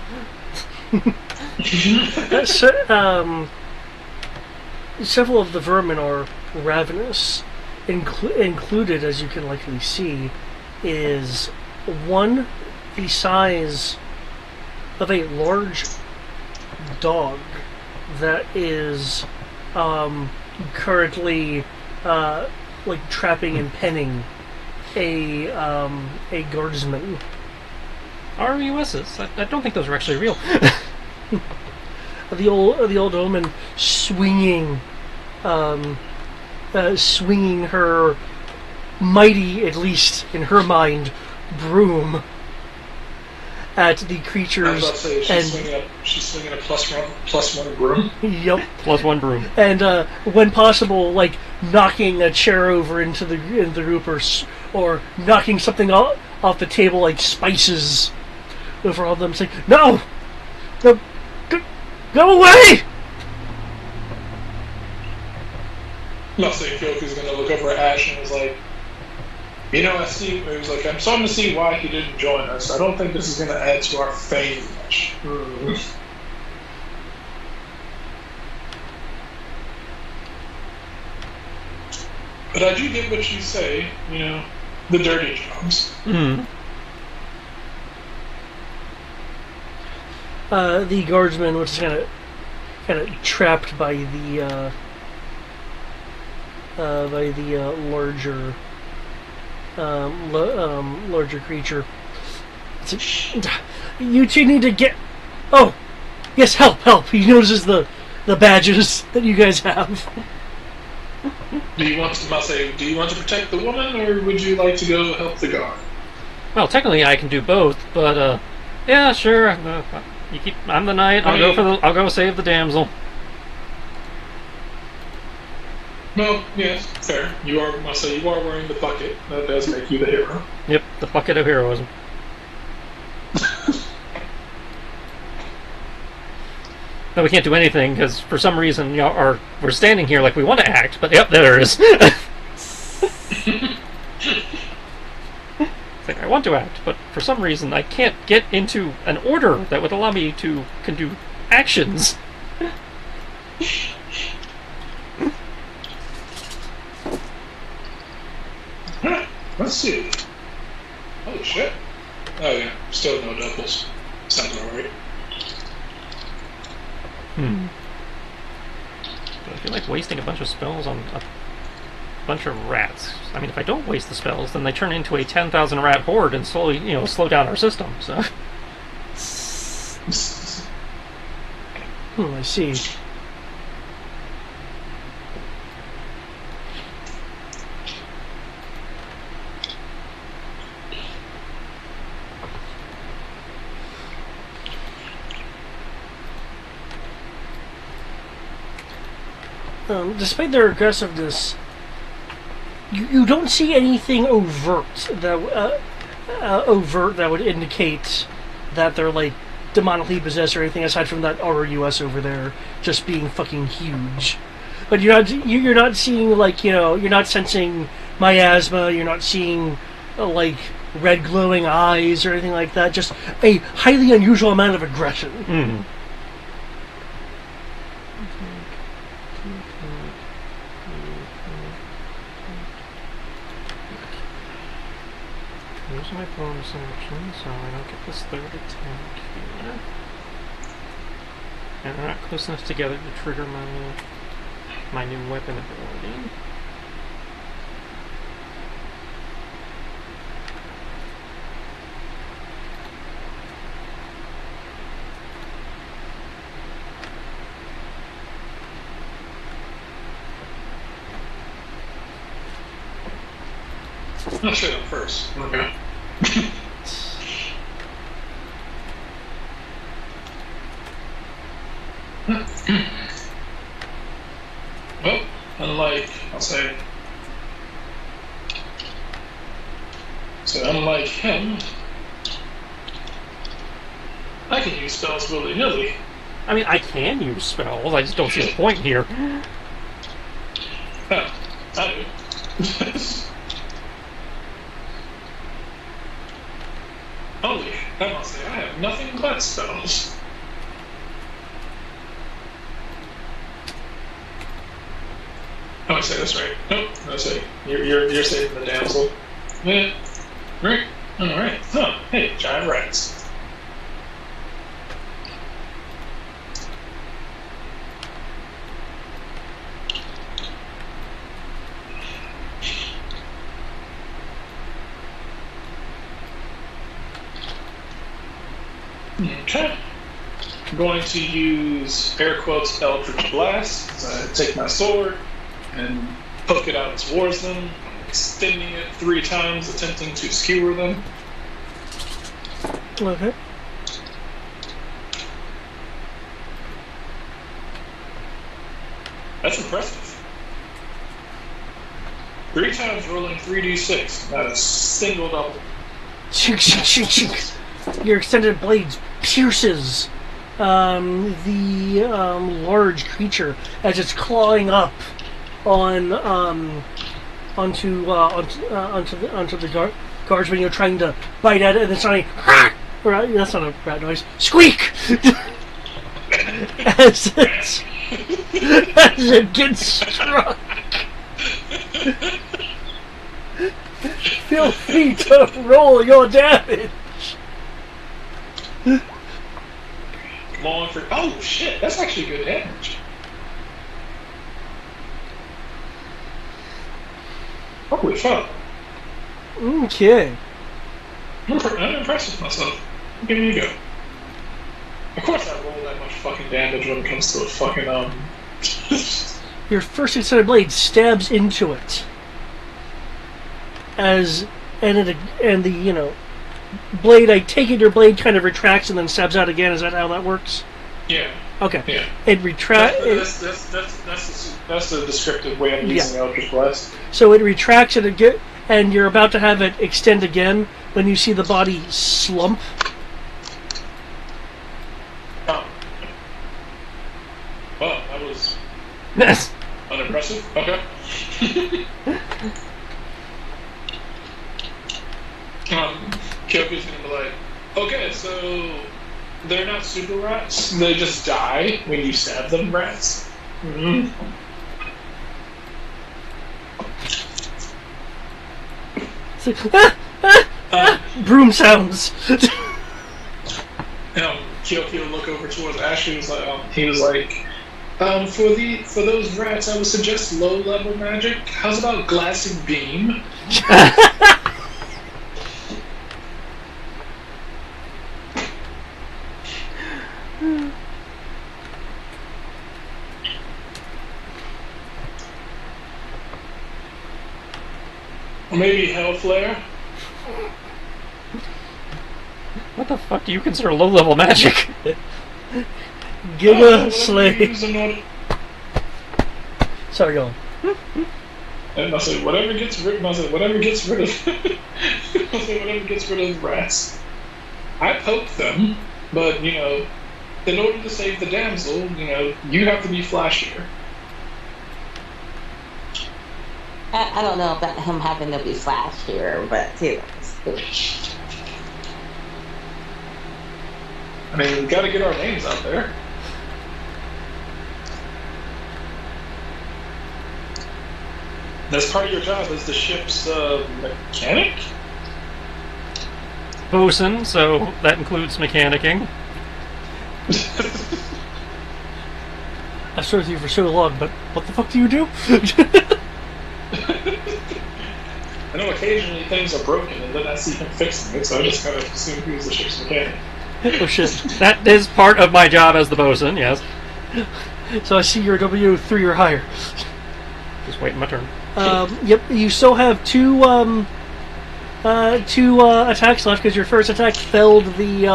Several of the vermin are ravenous. Included, as you can likely see, is one the size of a large dog that is currently like trapping and penning a guardsman. RUSs? I don't think those are actually real. The old woman swinging her mighty, at least in her mind, broom at the creatures. I was about to say, she's swinging a plus one broom. Yep. Plus one broom. And when possible, like knocking a chair over into the group, or knocking something off the table, like spices over all of them, saying, "No, no, go away!" Not saying Kyoku's gonna look over at Ash and is like, you know, I see. It was like, I'm starting to see why he didn't join us. I don't think this is gonna add to our fame much. But I do get what you say. You know, the dirty jobs. Mm. The guardsman, which is kind of trapped by the larger creature. You two need to get. Oh, yes, help! He notices the badges that you guys have. Do you want to protect the woman, or would you like to go help the guard? Well, technically I can do both, but yeah, sure. I'm the knight. I'll go save the damsel. No, yes, fair. You are wearing the bucket. That does make you the hero. Yep, the bucket of heroism. But we can't do anything because for some reason we're standing here like we want to act, but yep, there it is. It's like I want to act, but for some reason I can't get into an order that would allow me to can do actions. Let's see. Holy shit. Oh yeah, still no doubles. Sounds alright. I feel like wasting a bunch of spells on a bunch of rats. I mean, if I don't waste the spells, then they turn into a 10,000 rat horde and slowly, slow down our system. So. I see. Despite their aggressiveness, you don't see anything overt that would indicate that they're like demonically possessed or anything aside from that RUS over there just being fucking huge. But you're not seeing like you're not sensing miasma. You're not seeing like red glowing eyes or anything like that. Just a highly unusual amount of aggression. Mm. use my bonus action, so I don't get this third attack here. And they're not close enough together to trigger my new weapon ability. I'll show them first. Okay. Well, unlike, I'll say, so unlike him, I can use spells willy-nilly. I mean, I can use spells, I just don't see the point here. Huh, I do. Holy, I must say, I have nothing but spells. Oh, I say that's right. Nope, I say you're saving the damsel. Yeah, right. All right. Huh. Hey, giant rats. Okay. I'm going to use air quotes Eldritch Blast. So I take my sword and poke it out towards them, extending it 3 times, attempting to skewer them. Okay. That's impressive. 3 times rolling 3d6, not a single double. Your extended blade pierces the large creature as it's clawing up on onto the guardsman. You're trying to bite at it, and it's not that's not a rat noise. Squeak as it gets struck. Feel free to roll your damage. Come on for. Oh shit, that's actually good damage. Holy fuck. Okay. I'm impressed with myself. I'm giving you a go. Of course I roll that much fucking damage when it comes to a fucking, Your first extended blade stabs into it. And the blade, I take it your blade kind of retracts and then stabs out again. Is that how that works? Yeah. Okay. Yeah. It retracts. That's the descriptive way I'm using Eldritch Blast. So it retracts it again, and you're about to have it extend again when you see the body slump. Oh. Well, that was unimpressive. Okay. Kyoku's gonna be like, okay, so they're not super rats. They just die when you stab them, rats. Mm-hmm. It's like, broom sounds. Kyoku will look over towards Ashley. He was like, for those rats, I would suggest low-level magic. How's about glassing beam? Or maybe Hellflare? What the fuck do you consider low-level magic? Giga Slave. Sorry, go on. And I'll say whatever gets rid. I'll say whatever gets rid of. I'll say whatever gets rid of rats. I poke them, but in order to save the damsel, you have to be flashier. I don't know about him having to be flash here, but I mean, we gotta get our names out there. That's part of your job as the ship's mechanic? bosun, so that includes mechanicking. I've served you for so long, but what the fuck do you do? I know occasionally things are broken, and then I see him fixing it, so I just kind of assume he was the ship's mechanic. Oh shit. That is part of my job as the bosun, yes. So I see you're W3 or higher. Just waiting my turn. Yep, you still have two attacks left because your first attack felled the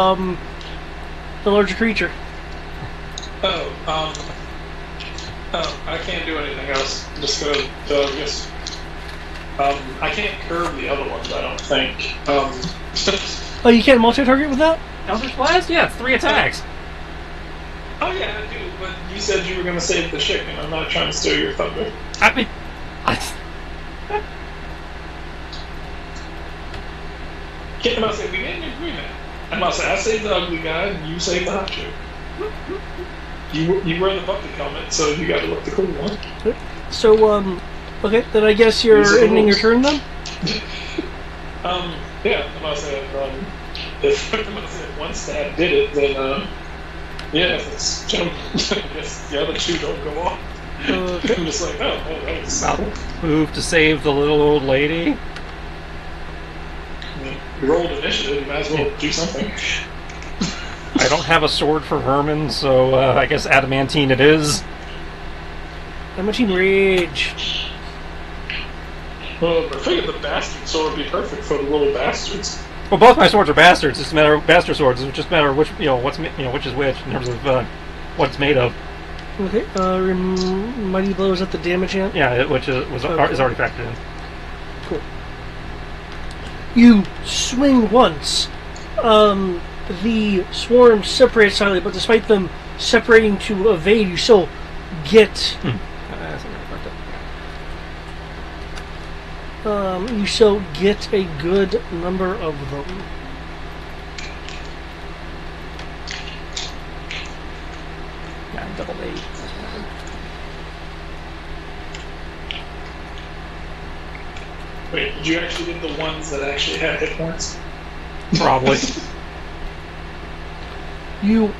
larger creature. I can't do anything else. I'm just gonna, yes. I can't curb the other ones, I don't think. Oh, you can't multi-target with that? Eldritch Blast? Yeah, it's 3 attacks. Oh yeah, I do, but you said you were gonna save the chick, and I'm not trying to steal your thunder. I mean, I'm about to say, we made an agreement. I'm about to say, I saved the ugly guy, and you saved the hot chick. You wear the bucket helmet, so you gotta look the cool one. So, okay, then I guess you're ending your turn then? Yeah, I'm about to say, if one stab did it, then, yeah, it's jump. I guess the other two don't go off. Okay. I'm just like, oh, that was I'll move to save the little old lady. You rolled initiative, you might as well do something. I don't have a sword for vermin, so I guess adamantine it is. Adamantine Rage. Well, I figured the bastard sword would be perfect for the little bastards. Well, both my swords are bastards. It's a matter of bastard swords. It's just a matter of which, which is which in terms of what it's made of. Okay. Mighty blow, is that the damage yet? Yeah, which is already factored in. Cool. You swing once. The swarm separates slightly, but despite them separating to evade, you still get. You still get a good number of them. Yeah, double 8. Wait, did you actually get the ones that actually had hit points? Probably. You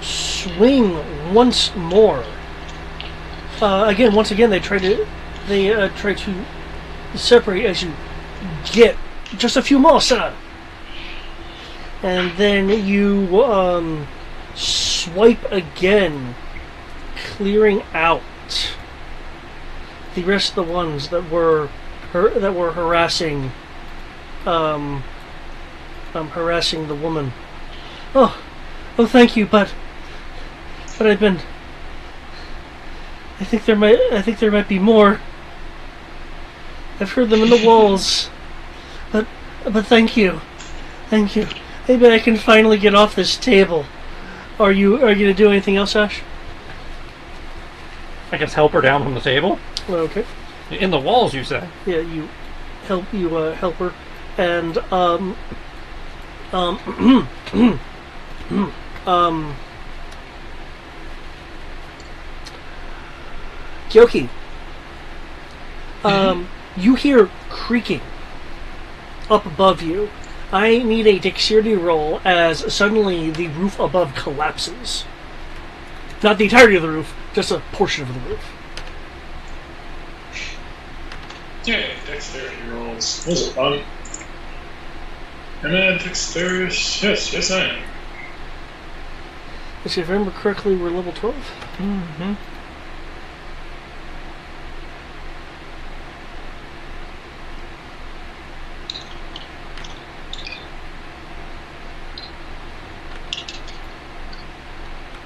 swing once more. Once again, they try to separate as you get just a few more, sir. And then you swipe again, clearing out the rest of the ones that were harassing harassing the woman. Oh, thank you, but I've been. I think there might be more. I've heard them in the walls. But thank you. Maybe I can finally get off this table. Are you gonna do anything else, Ash? I guess help her down from the table. Okay. In the walls, you say? Yeah, you help her, and Kyoki. You hear creaking up above you. I need a dexterity roll as suddenly the roof above collapses. Not the entirety of the roof, just a portion of the roof. Yeah, dexterity rolls. Those are fun. Am I dexterous? Yes, I am. If I remember correctly, we're level 12. Mm-hmm.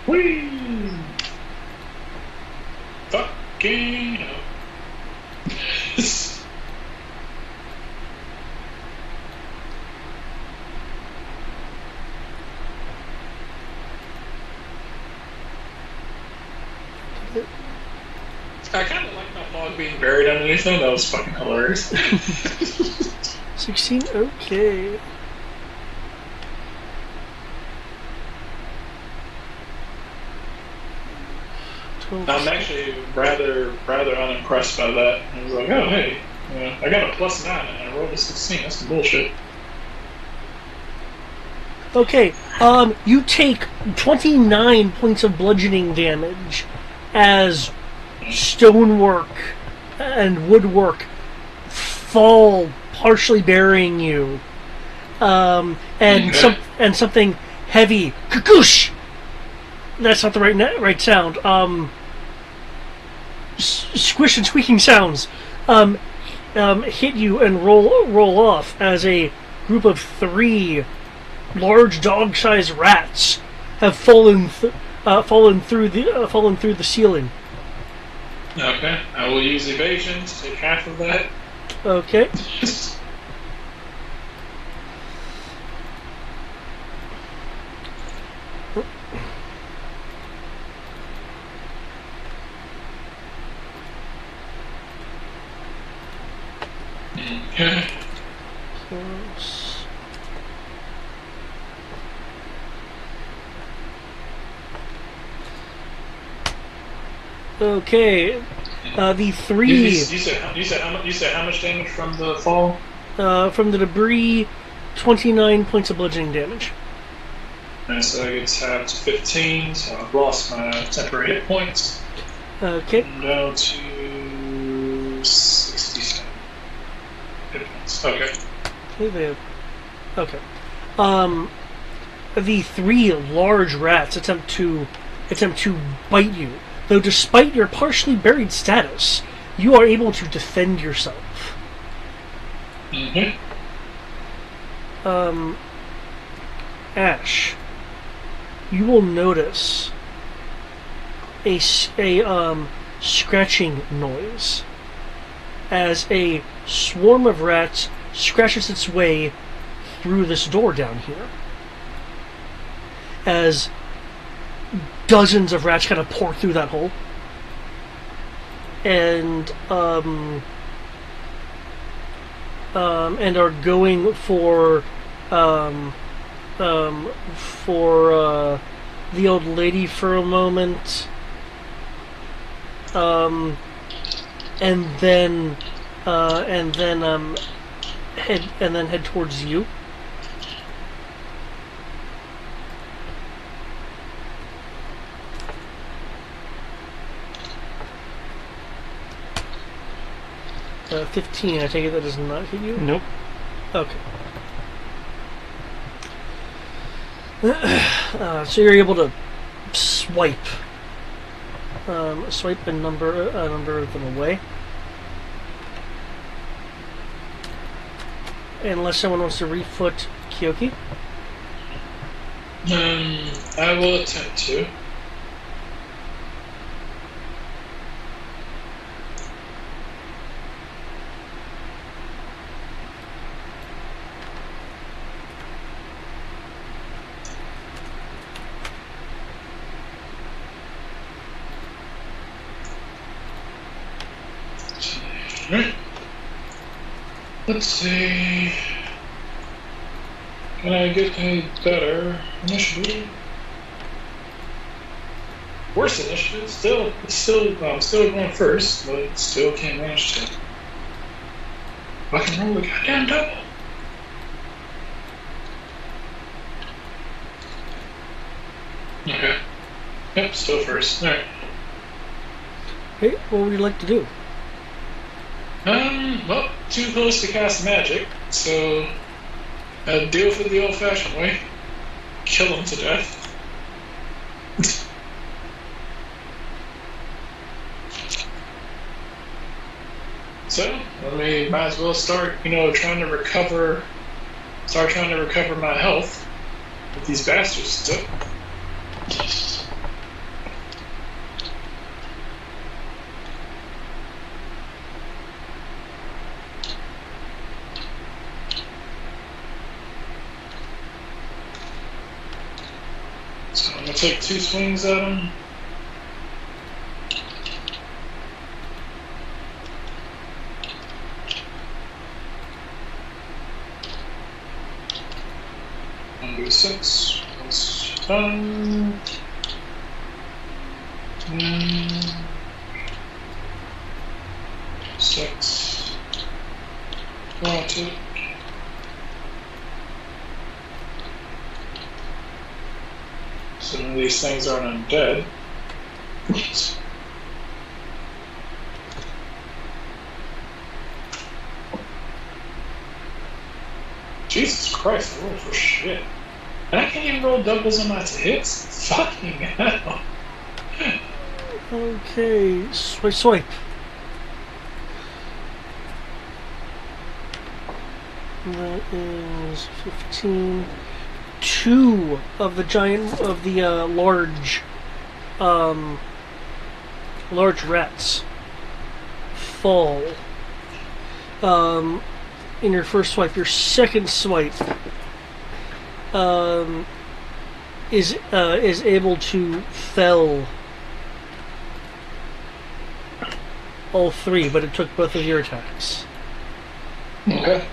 Whee! Fucking hell. I kind of like my fog being buried underneath them. That was fucking hilarious. 16? Okay. I'm actually rather unimpressed by that. I was like, oh, hey, I got a +9 and I rolled a 16. That's some bullshit. Okay, you take 29 points of bludgeoning damage as stonework and woodwork fall, partially burying you. And something heavy, kakoosh! That's not the right sound. Squish and squeaking sounds hit you and roll off as a group of 3 large dog-sized rats have fallen through the ceiling. Okay, I will use evasion to take half of that. Okay. Okay. Okay, the 3 You said how much damage from the fall? from the debris, 29 points of bludgeoning damage. And so I get tapped 15, so I've lost my temporary hit points. Okay. I'm down to 67 hit points. Okay. Okay. The 3 large rats attempt to bite you. Though despite your partially buried status, you are able to defend yourself. Mm-hmm. Ash, you will notice a scratching noise as a swarm of rats scratches its way through this door down here. As dozens of rats kind of pour through that hole, and are going for the old lady for a moment, and then head towards you. Uh, 15, I take it that does not hit you? Nope. Okay. So you're able to swipe a number of them away. Unless someone wants to refoot Kyoki. I will attempt to. Right. Let's see. Can I get a better initiative? Worse initiative. I'm still going first, but still can't manage to. I can roll a goddamn double. Okay. Yep, still first. Alright. Hey, what would you like to do? Well, too close to cast magic, so I'd deal with it the old-fashioned way. Kill him to death. So, might as well start, trying to recover my health with these bastards still. So I'm gonna take 2 swings at him. Do 6 plus 10. 6. Got it. So these things aren't undead. Jesus Christ, I rolled for shit. And I can't even roll doubles on my hits? Fucking hell. Okay, swipe. That is 15. 2 of the large rats fall. In your first swipe, your second swipe is able to fell all 3, but it took both of your attacks. Okay.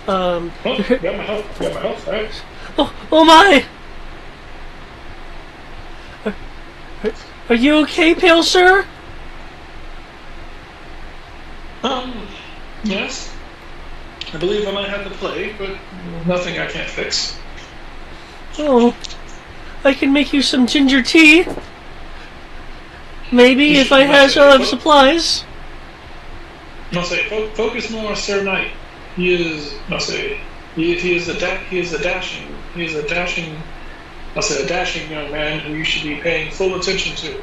Um, got my health, right? oh my! Are you okay, Pale Sir? Yes. I believe I might have the plague, but nothing I can't fix. Oh, I can make you some ginger tea. Maybe if I had some supplies. I'll say, focus more on Sir Knight. He is a dashing young man who you should be paying full attention to.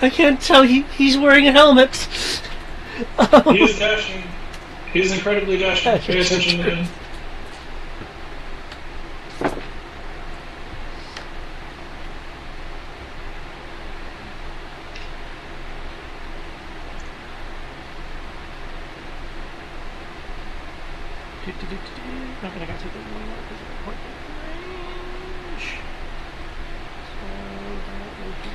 I can't tell. He's wearing a helmet. He is dashing. He is incredibly dashing. Pay attention to him. Not gonna take that one more because of point range. So that will be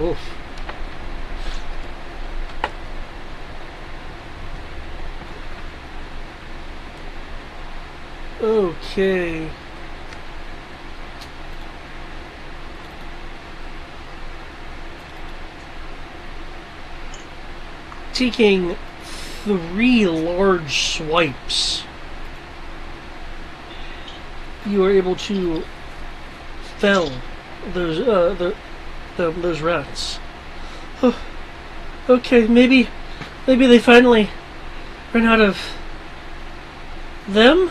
Oof. Okay. Taking 3 large swipes, you are able to fell those rats. Oh, okay, maybe they finally ran out of them.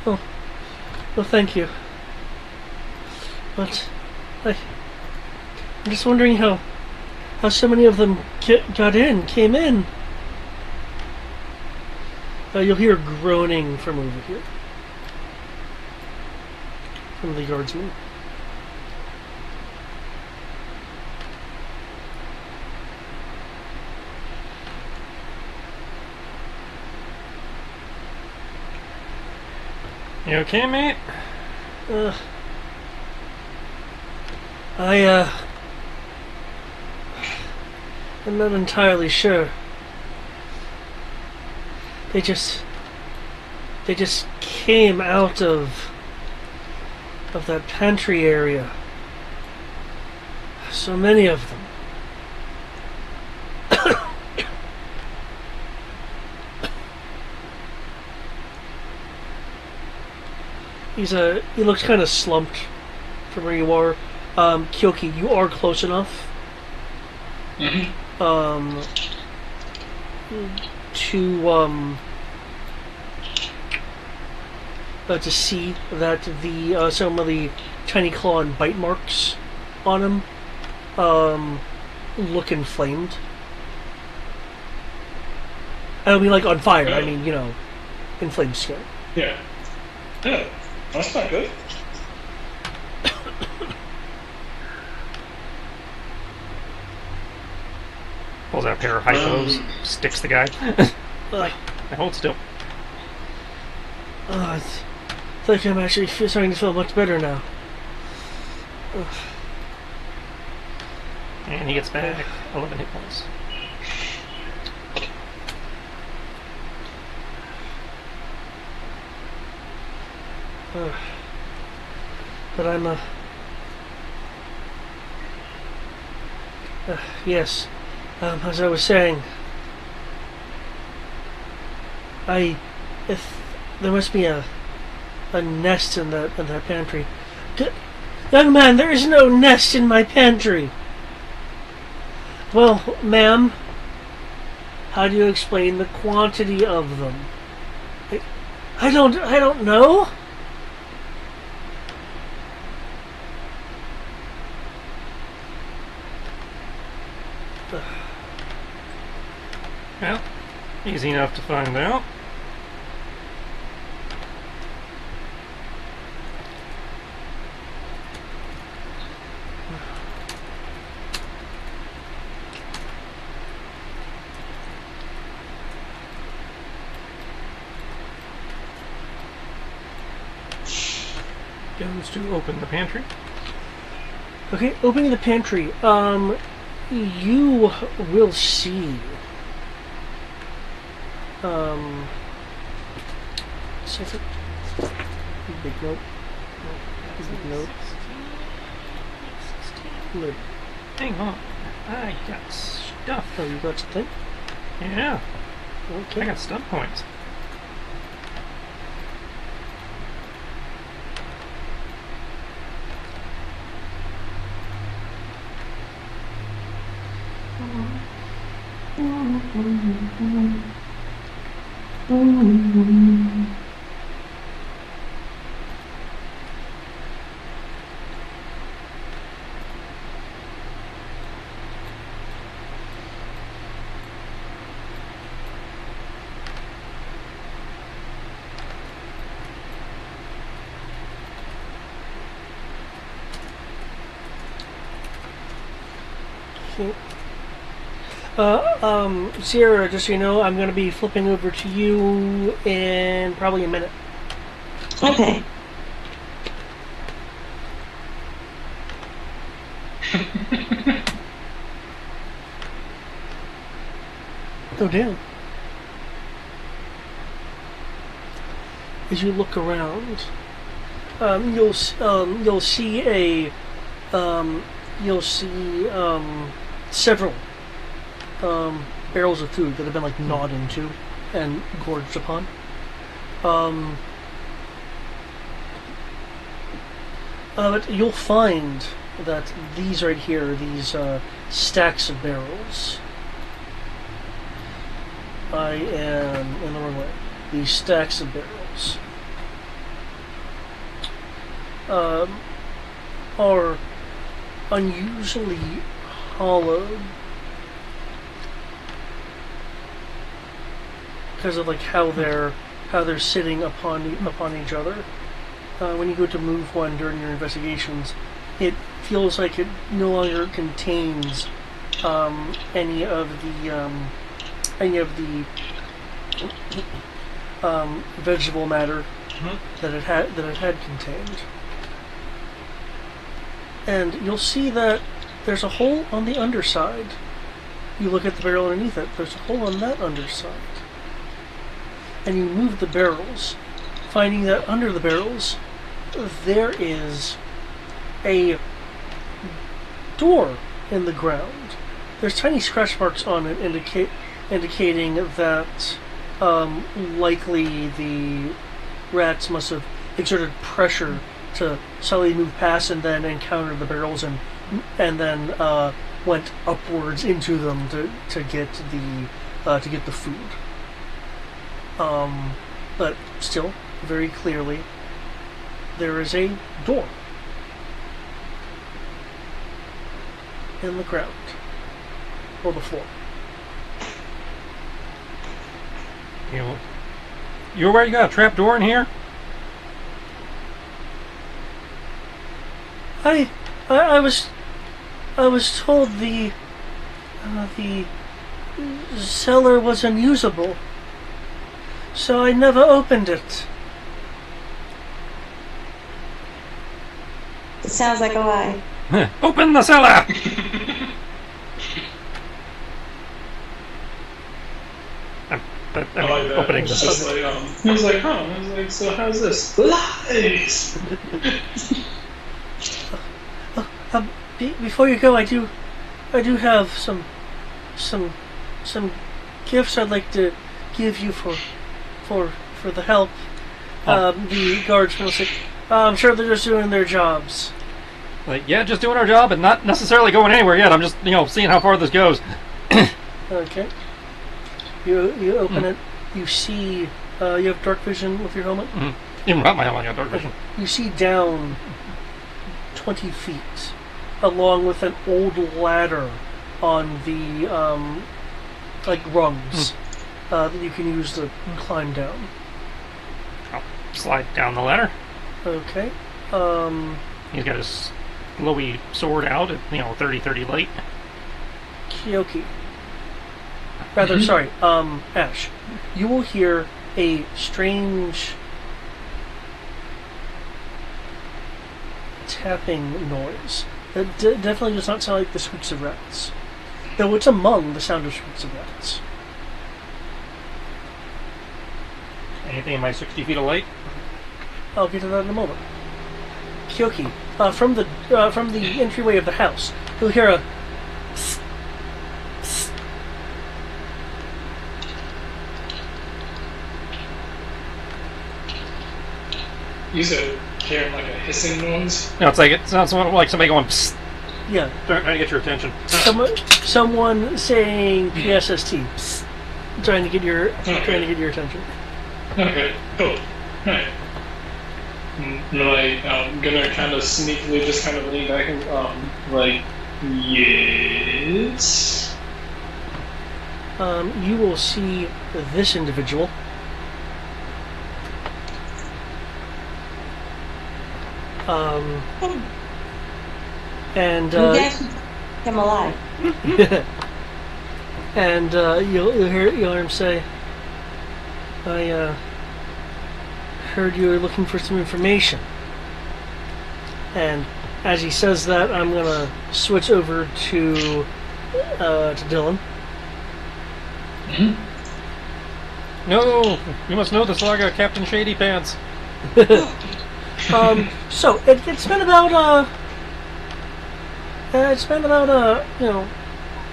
Oh, well, thank you. But I'm just wondering how so many of them came in. You'll hear groaning from over here. From the guardsman. You okay, mate? I'm not entirely sure. They just came out of that pantry area. So many of them. He looks kind of slumped from where you are. Kyoki, you are close enough. Mm-hmm. To see that the some of the tiny claw and bite marks on him look inflamed. I don't mean like on fire. I mean, inflamed skin. Yeah. Yeah. That's not good. Pulls out a pair of hypos, sticks the guy. Ugh. I hold still. I think I'm actually starting to feel much better now. Ugh. And he gets back 11 hit points. But I'm yes. As I was saying, if there must be a nest in that pantry. Young man, there is no nest in my pantry. Well, ma'am, how do you explain the quantity of them? I don't know. Well, easy enough to find out. Goes to open the pantry. Okay, opening the pantry. You will see. Second. Big note. Big note. Lid. Hang on. I got stuff. Oh, you got something? Yeah, Okay. I got stuff points. Sierra, just so you know, I'm going to be flipping over to you in probably a minute. Okay. Oh, damn. As you look around, you'll see several barrels of food that have been like gnawed into and gorged upon. But you'll find that these right here, these stacks of barrels. I am in the wrong way. These stacks of barrels are unusually hollowed because of like how they're sitting upon each other. When you go to move one during your investigations, it feels like it no longer contains any of the vegetable matter that it had contained. And you'll see that there's a hole on the underside. You look at the barrel underneath it, there's a hole on that underside. And you move the barrels, finding that under the barrels there is a door in the ground. There's tiny scratch marks on it indicating that likely the rats must have exerted pressure to suddenly move past and then encounter the barrels and then went upwards into them to get the food. But still, very clearly, there is a door in the ground or the floor. You aware you got a trap door in here? I was told the cellar was unusable, so I never opened it. It sounds like a lie. Open the cellar! I'm I like that. opening It's the just like, he was like, huh? I was like, so how's this? Lies! Before you go, I do have some gifts I'd like to give you for the help. The guards will say, I'm sure they're just doing their jobs. Like, yeah, just doing our job and not necessarily going anywhere yet. I'm just, seeing how far this goes. Okay. You open it. You see. You have dark vision with your helmet. Mm-hmm. Even without my helmet, I got dark vision. You see down 20 feet, along with an old ladder on the rungs that you can use to climb down. I'll slide down the ladder. Okay. He's got his glowy sword out at 30-30 light. Kyoki. Rather, sorry, Ash. You will hear a strange tapping noise. It definitely does not sound like the squeaks of rats. Though it's among the sound of squeaks of rats. Anything in my 60 feet of light? I'll get to that in a moment. Kyoki, from the entryway of the house, you'll hear a psst, psst. You said hearing like a hissing noise? No, it sounds like somebody going, psst, Yeah. trying to get your attention. Someone saying PSST, psst, trying to get your attention. Okay, cool. Alright. I'm gonna kind of sneakily just kind of lean back and, yes? You will see this individual. And You guys should him alive. and you'll hear him say, "I heard you were looking for some information." And as he says that, I'm gonna switch over to Dylan. No, you must know the saga, Captain Shady Pants. So it's been about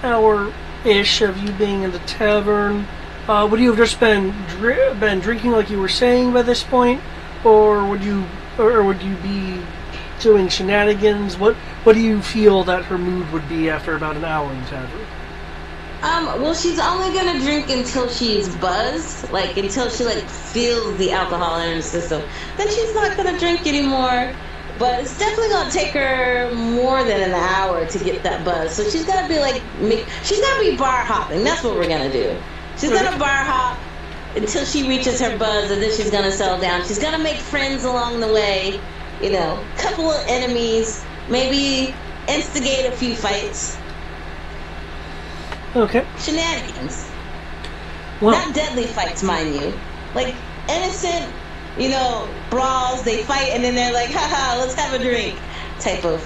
hour-ish of you being in the tavern. Would you have just been drinking like you were saying by this point, or would you be doing shenanigans? What do you feel that her mood would be after about an hour in the tavern? Well, she's only gonna drink until she's buzzed, until she feels the alcohol in her system. Then she's not gonna drink anymore. But it's definitely gonna take her more than an hour to get that buzz. So she's gotta be she's gotta be bar hopping. That's what we're gonna do. She's gonna bar hop until she reaches her buzz, and then she's gonna settle down. She's gonna make friends along the way. Couple of enemies, maybe instigate a few fights. Okay. Shenanigans. Well, Not deadly fights, mind you. Innocent, brawls, they fight and then they're like, haha, let's have a drink type of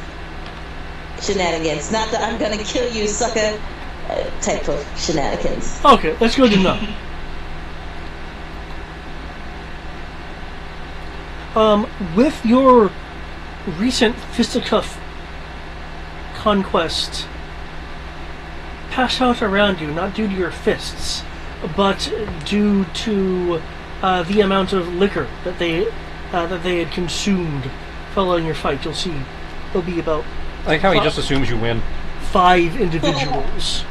shenanigans. Not that I'm gonna kill you, sucker type of shenanigans. okay, that's good to know. With your recent fisticuff conquest passed out around you, not due to your fists, but due to the amount of liquor that they had consumed following your fight, you'll see there'll be about I like how he just assumes you win. 5 individuals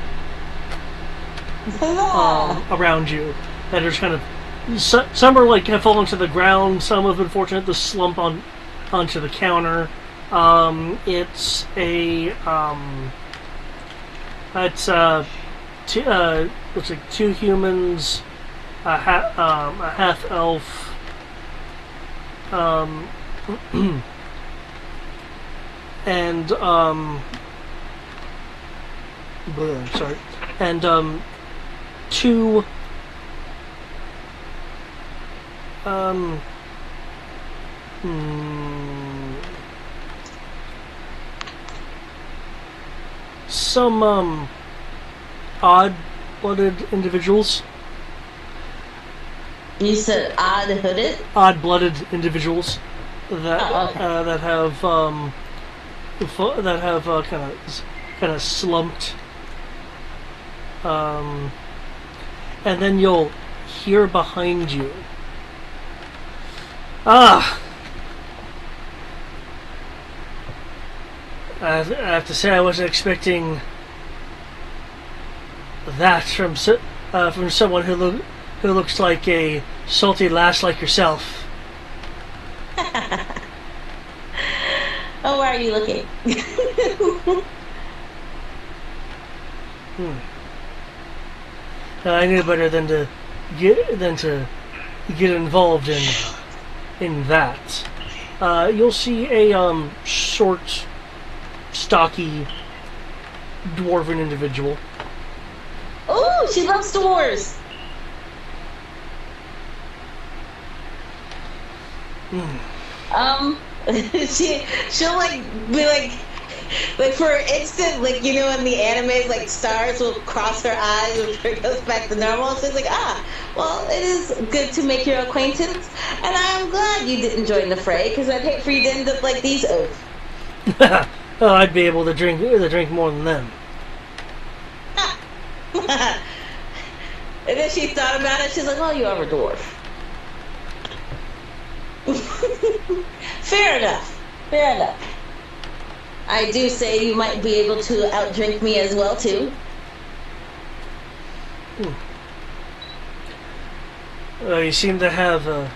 around you that are just kind of some are have fallen to the ground. Some have been fortunate to slump onto the counter. It's looks like 2 humans, a half elf, and to some odd-blooded individuals. You said odd-hooded? Odd-blooded individuals that okay. that have kind of slumped. And then you'll hear behind you. I have to say I wasn't expecting that from someone who looks like a salty lass like yourself. Oh, why are you looking? I knew better than to get involved in that. You'll see a short, stocky, dwarven individual. Oh, she loves dwarves. She'll like be like for an instant, like you know in the animes, like stars will cross her eyes before it goes back to normal. She's like, well, it is good to make your acquaintance, and I'm glad you didn't join the fray because I'd hate for you to end up like these oaks. Oh, I'd be able to drink more than them. And then she thought about it. She's like, well, you are a dwarf. Fair enough. Fair enough. I do say you might be able to outdrink me as well, too. You seem to have a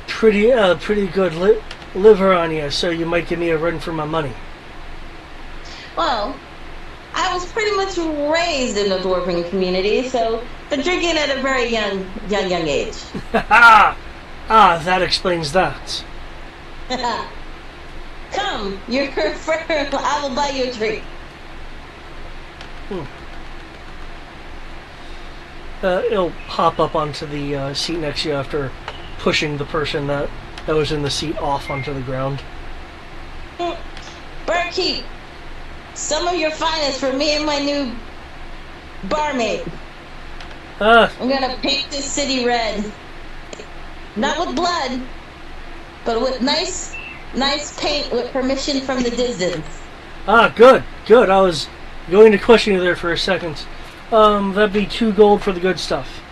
pretty good liver on you, so you might give me a run for my money. Well, I was pretty much raised in the dwarven community, so been drinking at a very young age. That explains that. Come, you're confirmed. I will buy you a drink. He'll hop up onto the seat next to you after pushing the person that was in the seat off onto the ground. Barkeep, some of your finest for me and my new barmaid. I'm gonna paint this city red. Not with blood, but with nice paint with permission from the distance. Good. I was going to question you there for a second. That'd be 2 gold for the good stuff.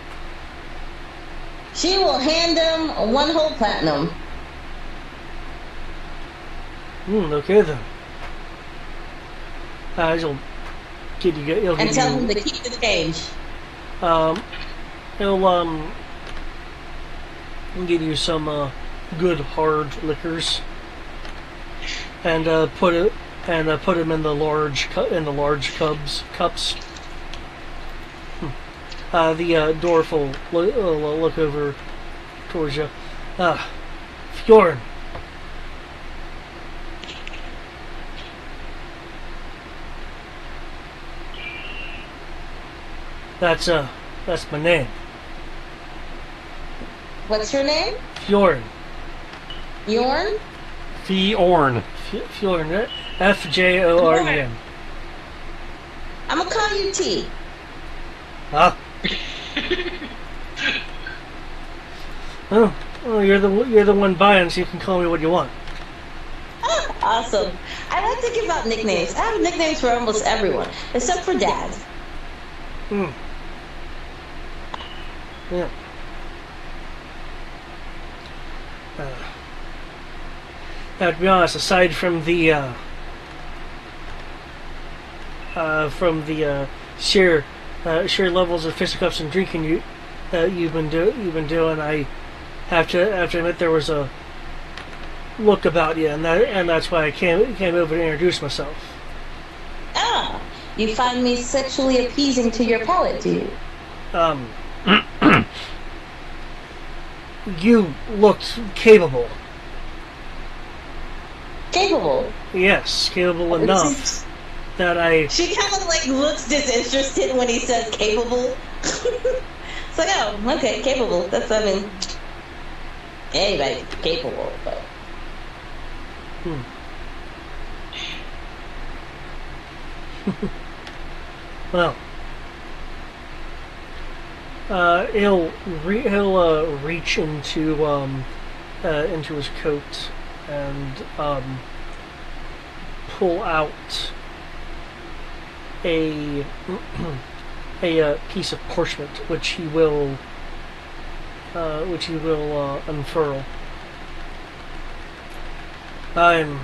She will hand him 1 whole platinum. Okay then. He'll and tell him to keep the change. He'll give you some good hard liquors, and put him in the large cups. The dwarf will look over towards you. Fjorn. That's my name. What's your name? Fjorn. Yorn? Fjorn. Fjorn. Fjorn. I'm gonna call you T. Huh? Oh, you're the one buying, so you can call me what you want. Awesome. I like to give out nicknames. I have nicknames for almost everyone, except for Dad. Yeah. Now, to be honest, aside from the sheer levels of fisticuffs and drinking you've been doing, I have to admit there was a look about you, and that's why I came over to introduce myself. You find me sexually appeasing to your palate, do you? You looked capable. Capable? Yes, capable enough. that I She kind of like looks disinterested when he says capable. It's like, oh, okay, capable. That's, I mean, anybody's capable, but. well, he'll reach into his coat and pull out a piece of parchment, which he will unfurl. I'm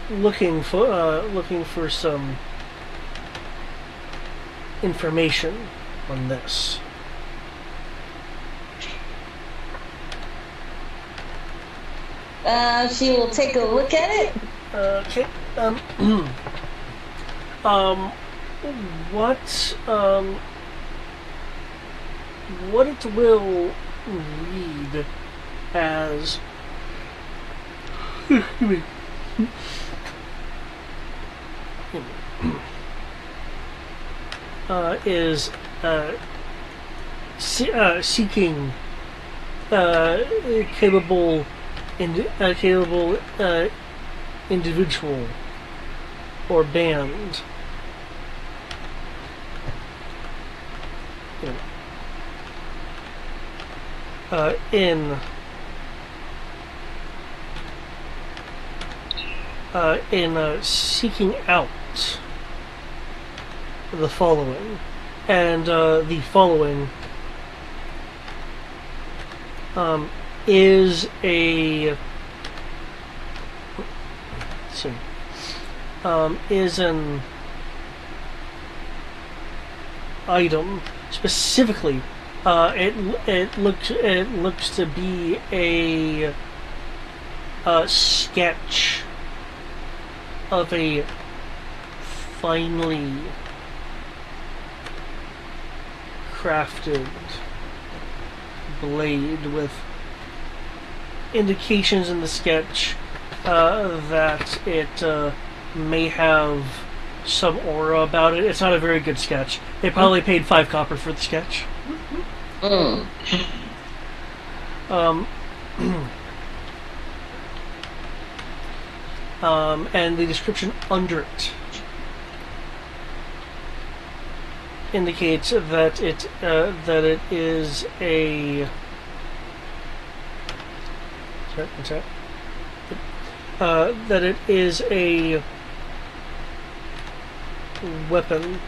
looking for some information on this. She will take a look at it. Okay. What it will read as is seeking capable individual or band in seeking out the following, and the following is a let's see, is an item specifically. It looks to be a sketch of a finely crafted blade with indications in the sketch that it may have some aura about it. It's not a very good sketch. They probably paid 5 copper for the sketch. And the description under it indicates that it is a that it is a weapon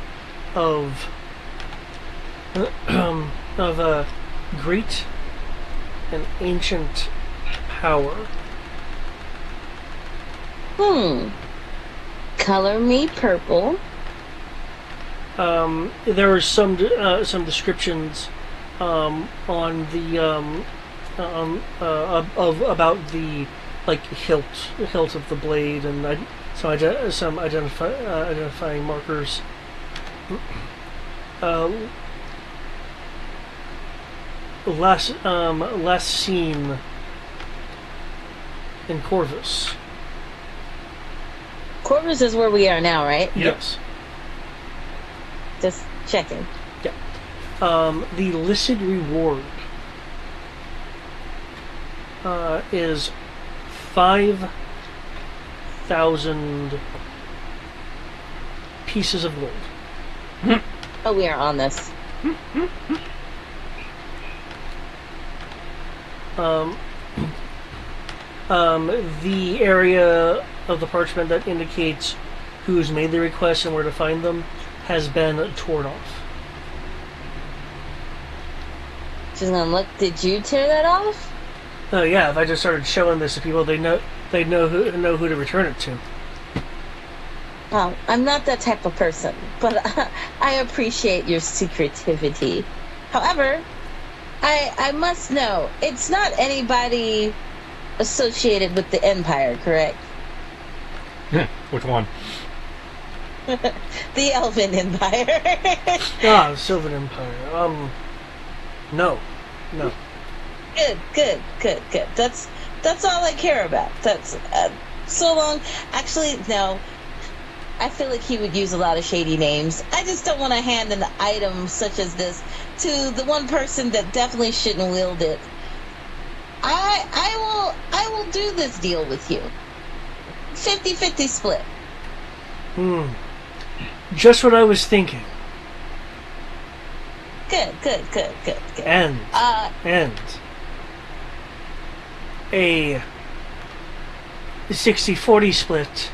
of a great and ancient power. Color me purple. There are some descriptions on the of about the hilt of the blade, and some identifying markers. Last seen in Corvus. Corvus is where we are now, right? Yes. Just checking. Yeah. The listed reward is 5,000 pieces of gold. Oh, we are on this. The area of the parchment that indicates who's made the request and where to find them has been torn off. She's gonna look. Did you tear that off? Oh yeah, if I just started showing this to people, they'd know who to return it to. Well, I'm not that type of person, but I appreciate your secretivity. However, I must know, it's not anybody associated with the Empire, correct? Which one? The Elven Empire. Ah, the Sylvan Empire. No. Good. That's all I care about. That's so long. Actually, no. I feel like he would use a lot of shady names. I just don't want to hand an item such as this to the one person that definitely shouldn't wield it. I will do this deal with you. 50-50 split. Just what I was thinking. Good. And a 60-40 split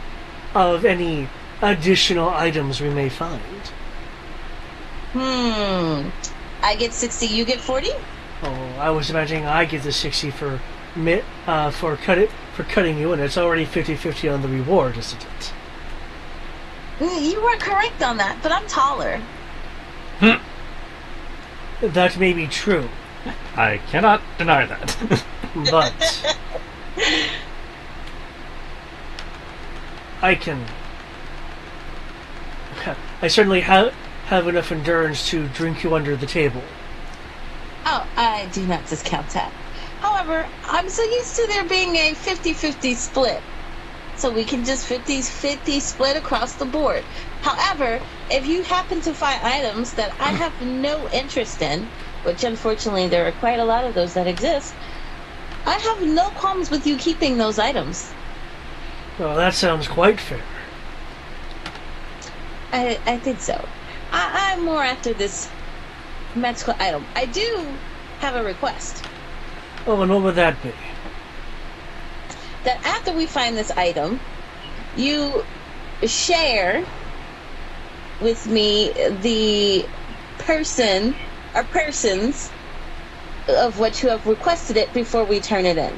of any additional items we may find. I get 60, you get 40? Oh, I was imagining I get the 60 for cutting you, and it's already 50-50 on the reward, isn't it? You were correct on that, but I'm taller. That may be true, I cannot deny that. but I certainly have enough endurance to drink you under the table. Oh, I do not discount that. However, I'm so used to there being a 50-50 split. So we can just 50-50 split across the board. However, if you happen to find items that I have no interest in, which unfortunately there are quite a lot of those that exist, I have no qualms with you keeping those items. Well, that sounds quite fair. I think so. I'm more after this magical item. I do have a request. Oh, and what would that be? That after we find this item, you share with me the person or persons of what you have requested it before we turn it in.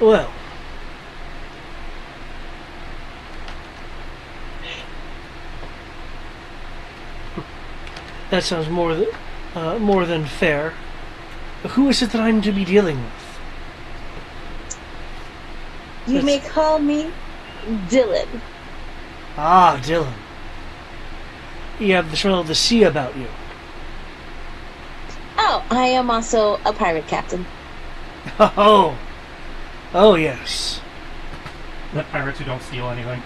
Well, that sounds more than fair. Who is it that I'm to be dealing with? You may call me Dylan. Ah, Dylan. You have the smell of the sea about you. Oh, I am also a pirate captain. Oh yes. The pirates who don't steal anything.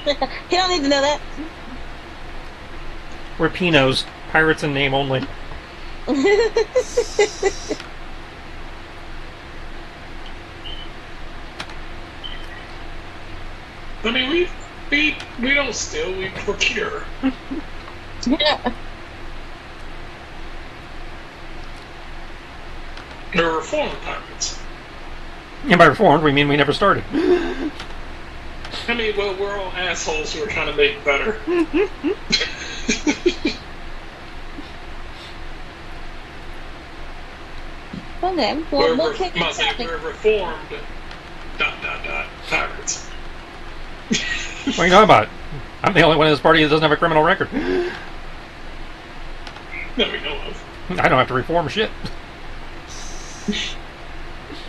You don't need to know that. We're Pinos, pirates in name only. I mean, we don't steal, we procure. Yeah. They're reformed pirates. And by reformed, we mean we never started. I mean, well, we're all assholes who are trying to make better. Okay, well, we'll kick we're reformed... ... pirates. What are you talking about? I'm the only one in this party that doesn't have a criminal record. That we know of. I don't have to reform shit.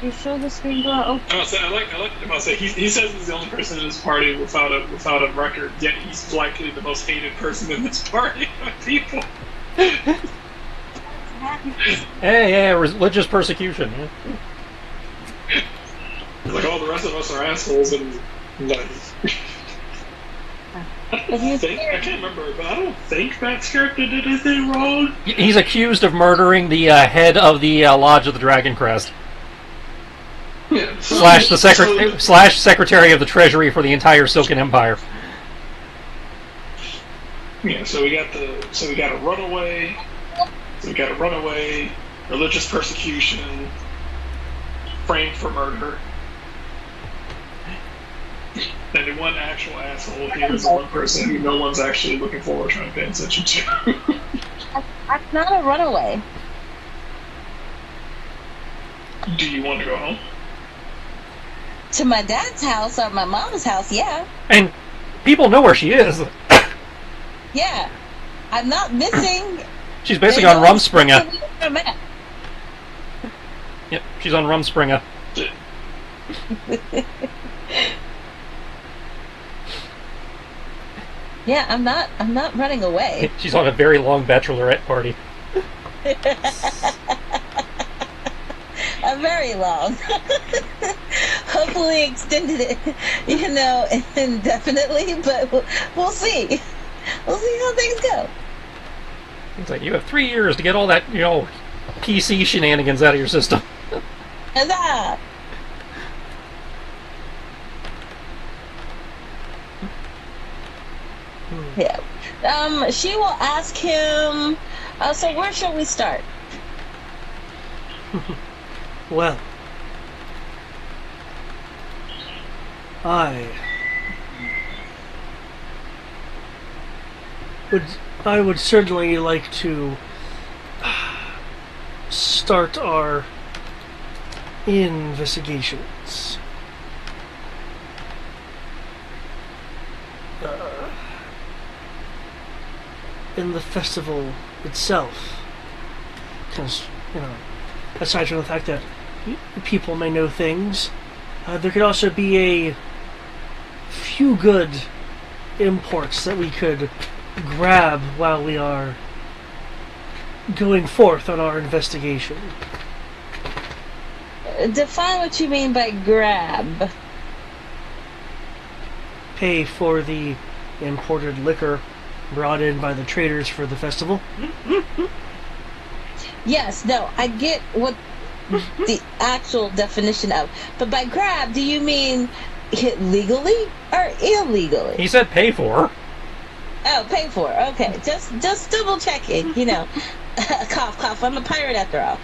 You show the screen door open. I say he says he's the only person in this party without a record, yet he's likely the most hated person in this party by people. Hey, religious persecution. Like all the rest of us are assholes and like. I can't remember, but I don't think Matt's character did anything wrong. He's accused of murdering the head of the Lodge of the Dragon Crest. Yeah. Slash Secretary of the Treasury for the entire Silken Empire. Yeah, so we got a runaway. So we got a runaway, religious persecution, framed for murder. And the one actual asshole here is the one person who no one's actually looking forward to trying to pay attention to. I'm not a runaway. Do you want to go home? To my dad's house or my mom's house, yeah. And people know where she is. Yeah. I'm not missing. She's basically on Rumspringa. Yep, she's on Rumspringa. Yeah, I'm not running away. She's on a very long bachelorette party. Very long. Hopefully extended it, indefinitely, but we'll see. We'll see how things go. It's like you have 3 years to get all that, PC shenanigans out of your system. Huzzah! Yeah. She will ask him, so where shall we start? Well, I would certainly like to start our investigations. In the festival itself, because aside from the fact that people may know things, there could also be a few good imports that we could grab while we are going forth on our investigation. Define what you mean by grab. Pay for the imported liquor brought in by the traders for the festival. Yes, no, I get what the actual definition of. But by grab, do you mean hit legally or illegally? He said pay for. Oh, pay for. Okay, just double checking. Cough, cough. I'm a pirate after all.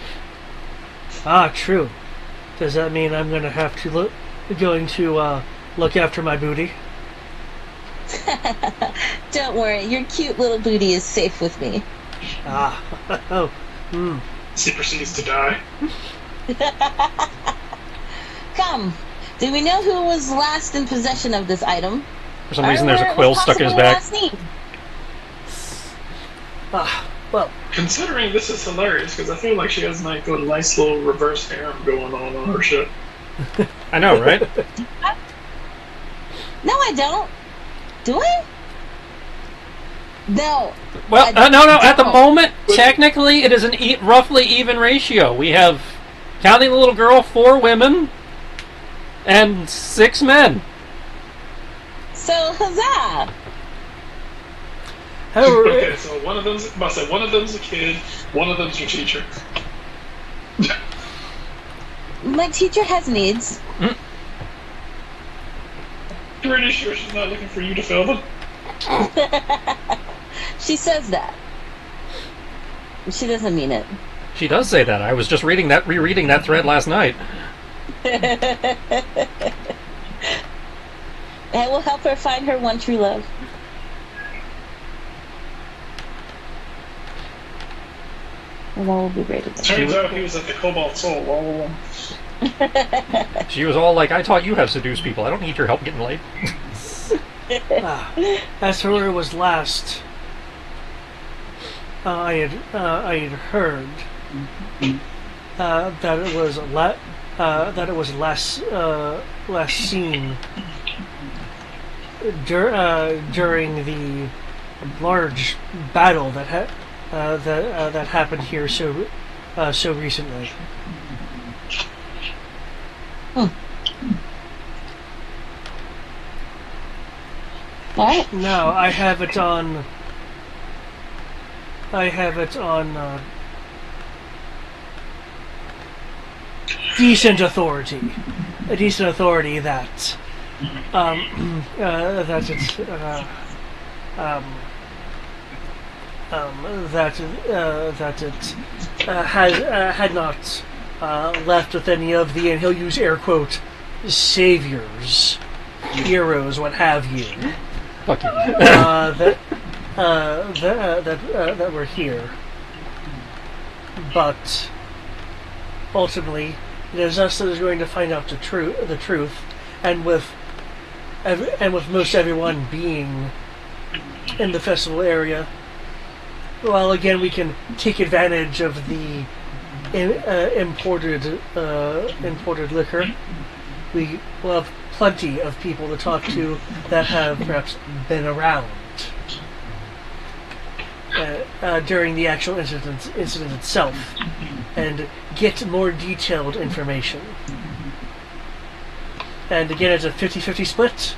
Ah, true. Does that mean I'm going to have to look after my booty? Don't worry, your cute little booty is safe with me. Ah, oh, He proceeds to die. Come, do we know who was last in possession of this item? For some reason, there's a quill stuck in his back. Well, Considering this is hilarious, because I feel like she has like a nice little reverse harem going on her ship. I know, right? No, I don't. Do I? No. Well, no. At the moment, technically, it is an roughly even ratio. We have, counting the little girl, 4 women and 6 men. So, huzzah! Okay, so one of them's a kid, one of them's your teacher. My teacher has needs. Pretty sure she's not looking for you to fill them. She says that. She doesn't mean it. She does say that. I was just rereading that thread last night. I will help her find her one true love. And that will be great again. Turns out he was at the Cobalt Soul all along. She was all like, I taught you how to seduce people. I don't need your help getting laid. As for where it was last, I had heard that it was last seen during the large battle that that happened here so recently. What? No, I have it on decent authority. A decent authority that that it had not left with any of the, and he'll use air quote, saviors, heroes, what have you. Fuck you. That were here, but ultimately it is us that is going to find out the truth, and with most everyone being in the festival area, well, again, we can take advantage of the imported liquor. We will have plenty of people to talk to that have perhaps been around. during the actual incident itself and get more detailed information. And again, it's a 50-50 split.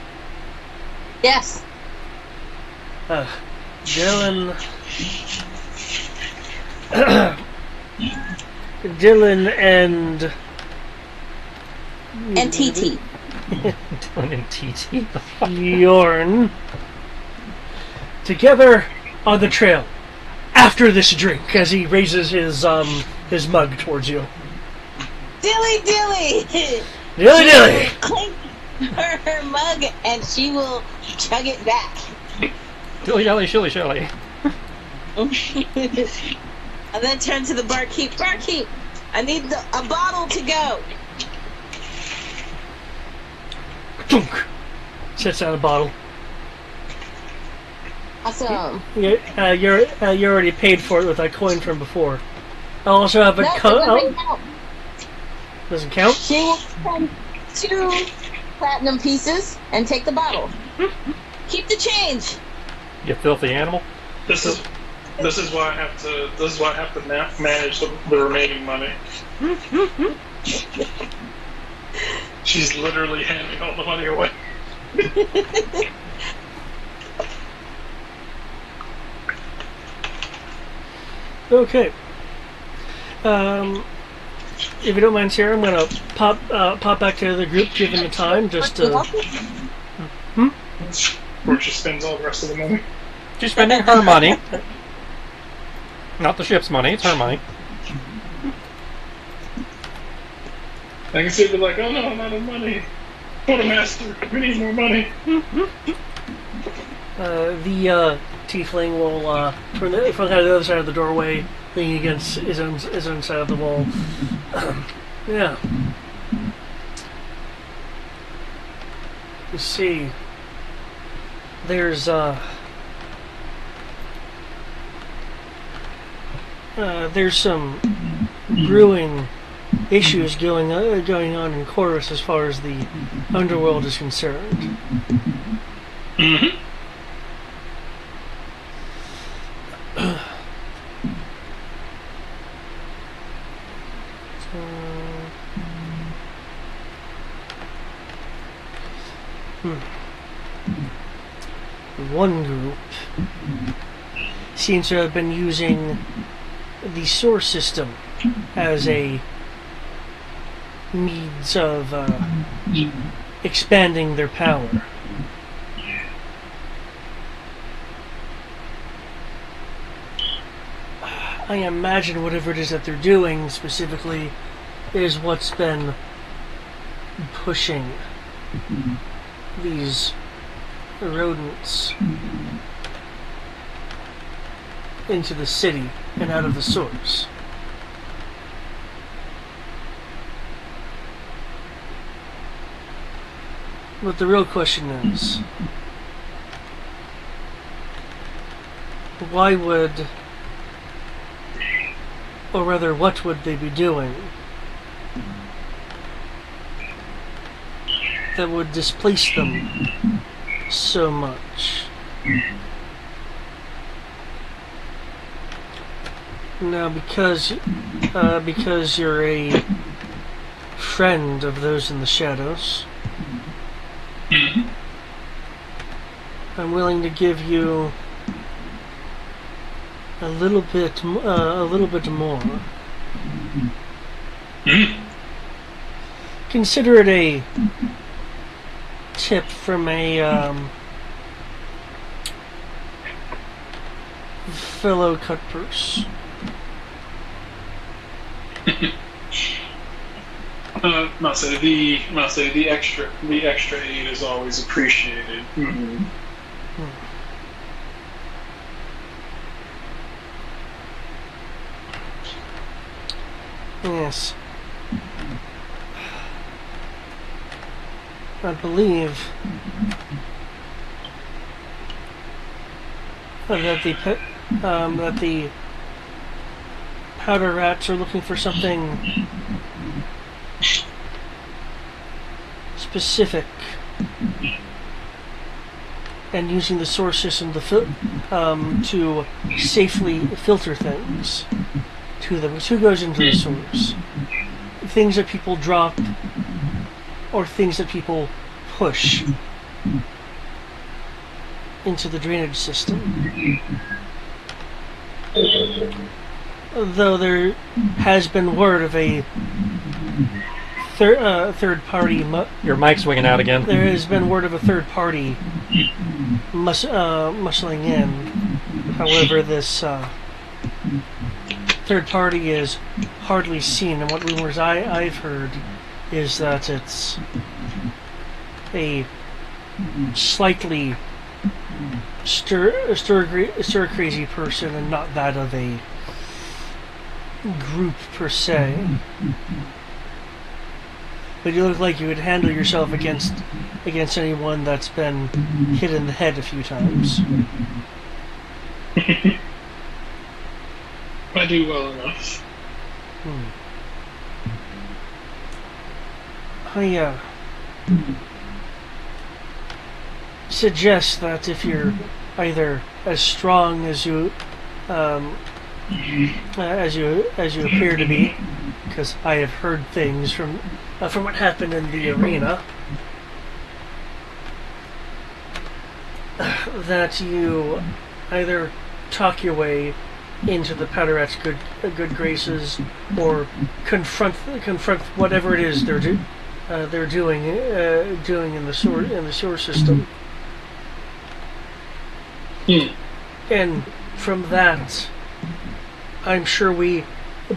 Yes. Dylan... Dylan and... And TT. Dylan and TT. Yorn. Together on the trail. After this drink, as he raises his mug towards you. Dilly. Dilly. Clink her mug and she will chug it back. Dilly dally shilly shelly. And then turn to the barkeep. Barkeep, I need a bottle to go. Thunk. Sets down a bottle. Awesome. You already paid for it with that coin from before. I also have a No, it doesn't count. Doesn't count? She will spend 2 platinum pieces and take the bottle. Keep the change. You filthy animal. This is why I have to manage the remaining money. She's literally handing all the money away. Okay. If you don't mind, Sarah, I'm gonna pop back to the group, given the time, just to. Where she spends all the rest of the money. She's spending her money. Not the ship's money, it's her money. I can see her like, oh no, I'm out of money. Quartermaster, we need more money. The tiefling will from the other side of the doorway, leaning against his own side of the wall. Yeah. You see, there's some brewing issues going on in Chorus as far as the underworld is concerned. Mm-hmm. One group seems to have been using the source system as a means of expanding their power. I imagine whatever it is that they're doing specifically is what's been pushing these rodents into the city and out of the source. But the real question is, why would, or rather, what would they be doing that would displace them so much? Now, because you're a friend of those in the shadows, I'm willing to give you a little bit more. Consider it a tip from a fellow cutpurse. Must say the extra aid is always appreciated. Mm-hmm. Yes. I believe that the powder rats are looking for something specific, and using the source system to safely filter things to them. Who goes into the source? Things that people drop or things that people push into the drainage system. Though there has been word of a third party. Your mic's winging out again. There has been word of a third party muscling in. However, this third party is hardly seen, and what rumors I've heard is that it's a slightly stir crazy person, and not that of a group per se. But you look like you would handle yourself against anyone that's been hit in the head a few times. I do well enough. I suggest that if you're either as strong as you appear to be, because I have heard things from what happened in the arena, that you either talk your way into the Powderette's good graces, or confront whatever it is they're doing in the sewer system. And from that, I'm sure we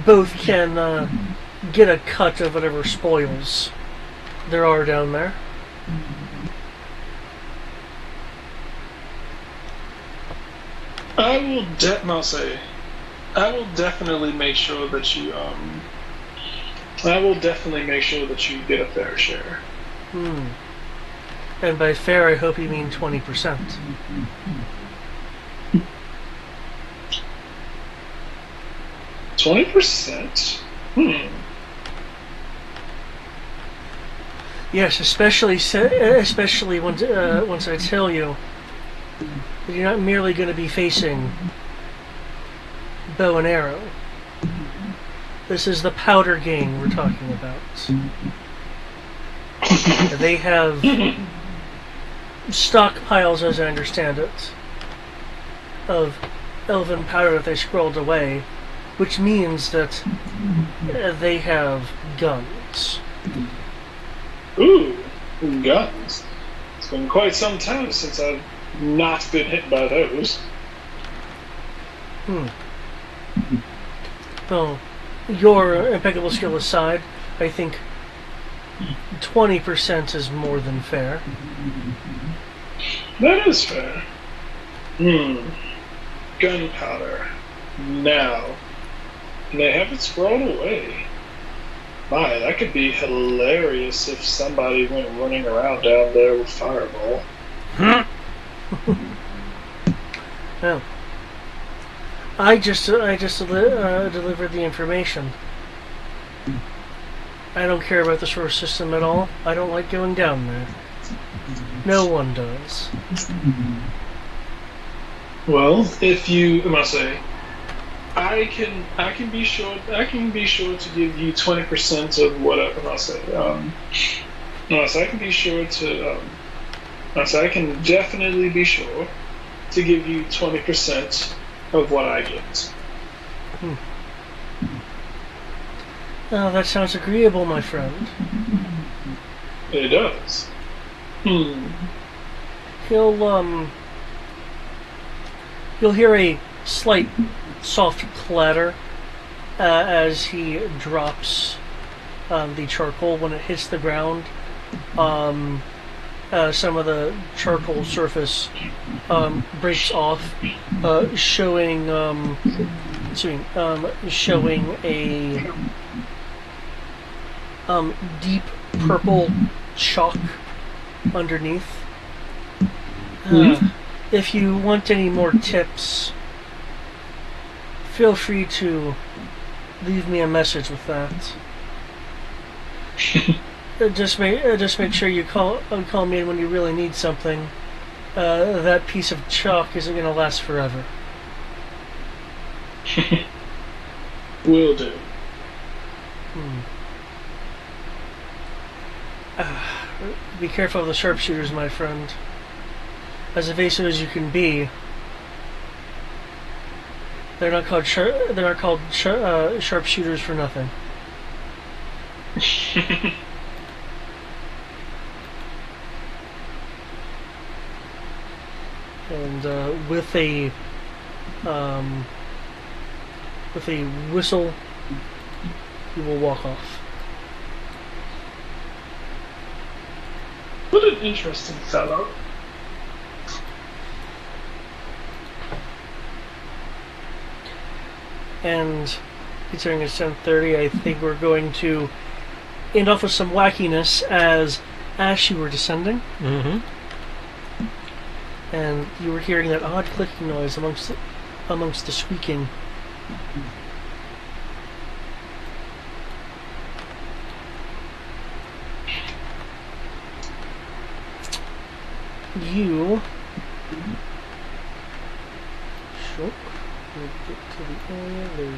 both can get a cut of whatever spoils there are down there. I will definitely make sure that you get a fair share. And by fair, I hope you mean 20%. 20%? Yes, especially once I tell you that you're not merely going to be facing bow and arrow. This is the powder gang we're talking about. They have stockpiles, as I understand it, of elven powder that they scrolled away, which means that they have guns. Ooh, guns. It's been quite some time since I've not been hit by those. Well, your impeccable skill aside, I think 20% is more than fair. That is fair. Gunpowder. Now. And they have it scrolled away. My, that could be hilarious if somebody went running around down there with Fireball. Well, I just delivered the information. I don't care about the source system at all. I don't like going down there. No one does. Well, if you, I must say, I can be sure to give you 20% of whatever. I can be sure to. I can definitely be sure to give you 20% of what I get. Oh, that sounds agreeable, my friend. It does. You'll hear a slight soft clatter as he drops the charcoal when it hits the ground. Some of the charcoal surface breaks off, showing a deep purple chalk underneath. If you want any more tips, feel free to leave me a message with that. Just make sure you call me when you really need something, that piece of chalk isn't going to last forever. Will do. Be careful of the sharpshooters, my friend. As evasive as you can be, they're not called sharpshooters for nothing. And with a whistle, you will walk off. What an interesting fellow. And considering it's 10:30, I think we're going to end off with some wackiness as you were descending, Mm-hmm. and you were hearing that odd clicking noise amongst the squeaking. You sure. We'll get to the area. There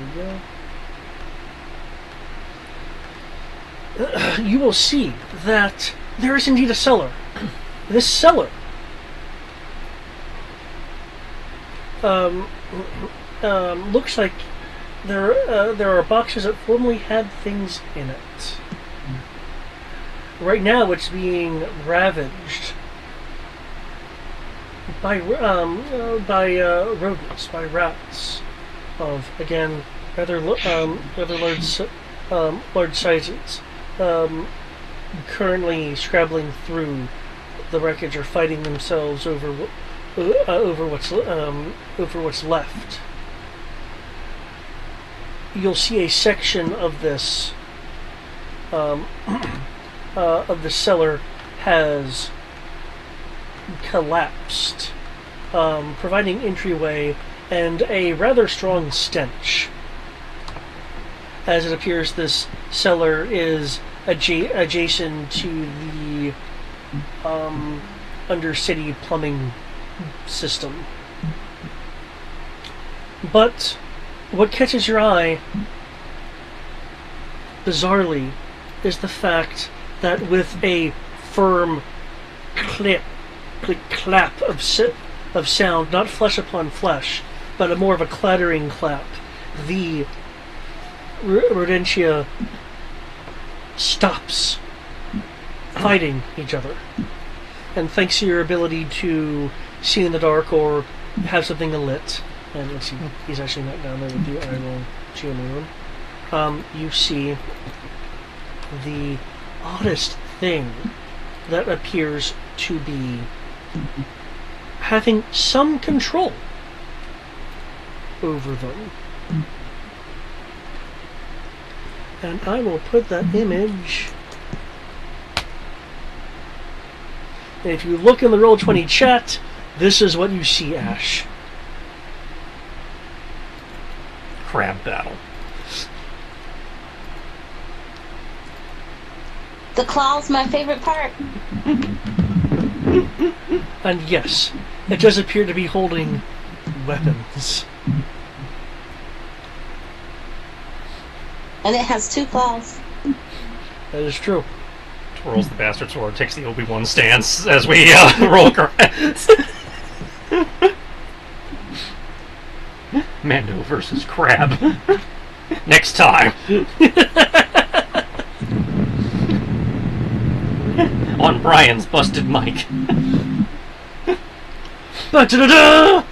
we go. You will see that there is indeed a cellar. This cellar looks like there are boxes that formerly had things in it. Right now, it's being ravaged by rodents, by rats of, again, rather large sizes, currently scrabbling through the wreckage or fighting themselves over what's left. You'll see a section of this of the cellar has collapsed, providing entryway and a rather strong stench. As it appears, this cellar is adjacent to the undercity plumbing system. But what catches your eye, bizarrely, is the fact that with a firm clap of sound, not flesh upon flesh, but more of a clattering clap, the Rodentia stops fighting each other. And thanks to your ability to see in the dark or have something lit, and let's see, he's actually not down there with you, I will geomove him. You see the oddest thing that appears to be having some control over them. And I will put that image. And if you look in the Roll20 chat, this is what you see, Ash. Crab battle. The claw's my favorite part. And yes, it does appear to be holding weapons. And it has 2 claws. That is true. Twirls the bastard sword, takes the Obi-Wan stance as we roll credits. Mando versus Crab. Next time. On Brian's busted mic. Ba-da-da-da!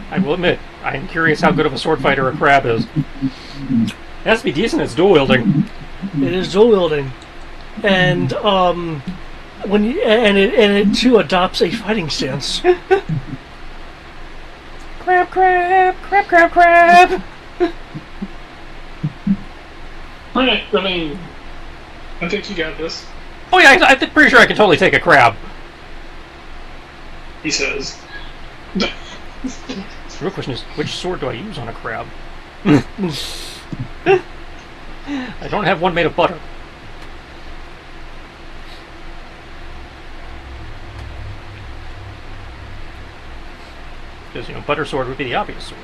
I will admit, I am curious how good of a sword fighter a crab is. It has to be decent. It's dual wielding. It is dual wielding, and it too adopts a fighting stance. Crab, crab, crab, crab, crab. Alright, I mean, I think you got this. Oh yeah, I'm pretty sure I can totally take a crab. he says. The real question is, which sword do I use on a crab? I don't have one made of butter. Because, butter sword would be the obvious sword.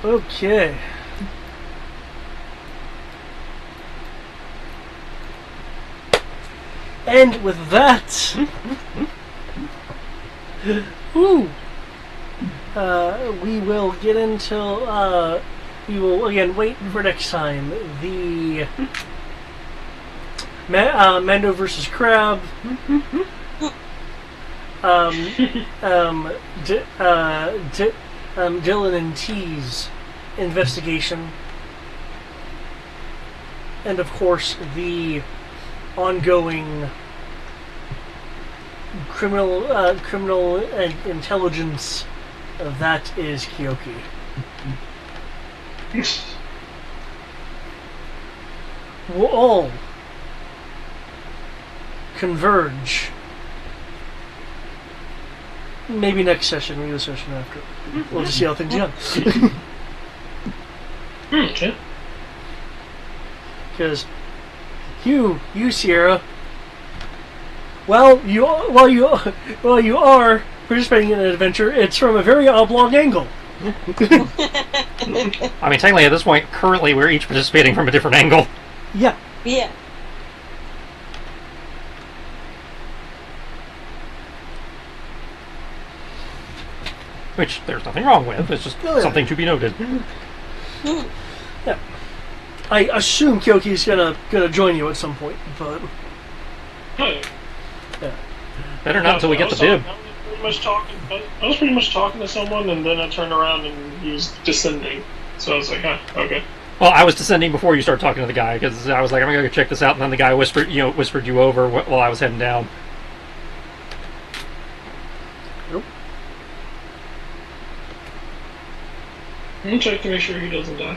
Okay. And with that, woo, we will get into, we will again wait for next time. The Mando versus Crab. Dylan and T's investigation, and of course the ongoing criminal intelligence that is Kyoki. Will all converge. Maybe next session, maybe the session after. We'll just see how things go. Okay. Because you, Sierra. While you are participating in an adventure, it's from a very oblong angle. I mean, technically, at this point, currently, we're each participating from a different angle. Yeah. Yeah. Which there's nothing wrong with. It's just something to be noted. Yeah. I assume Kyoki's gonna join you at some point, but Hey, yeah. Better not until we get the bib. I was pretty much talking to someone, and then I turned around and he was descending. So I was like, huh, okay. Well, I was descending before you started talking to the guy, because I was like, I'm gonna go check this out, and then the guy whispered you over while I was heading down. Nope. I'm checking to make sure he doesn't die.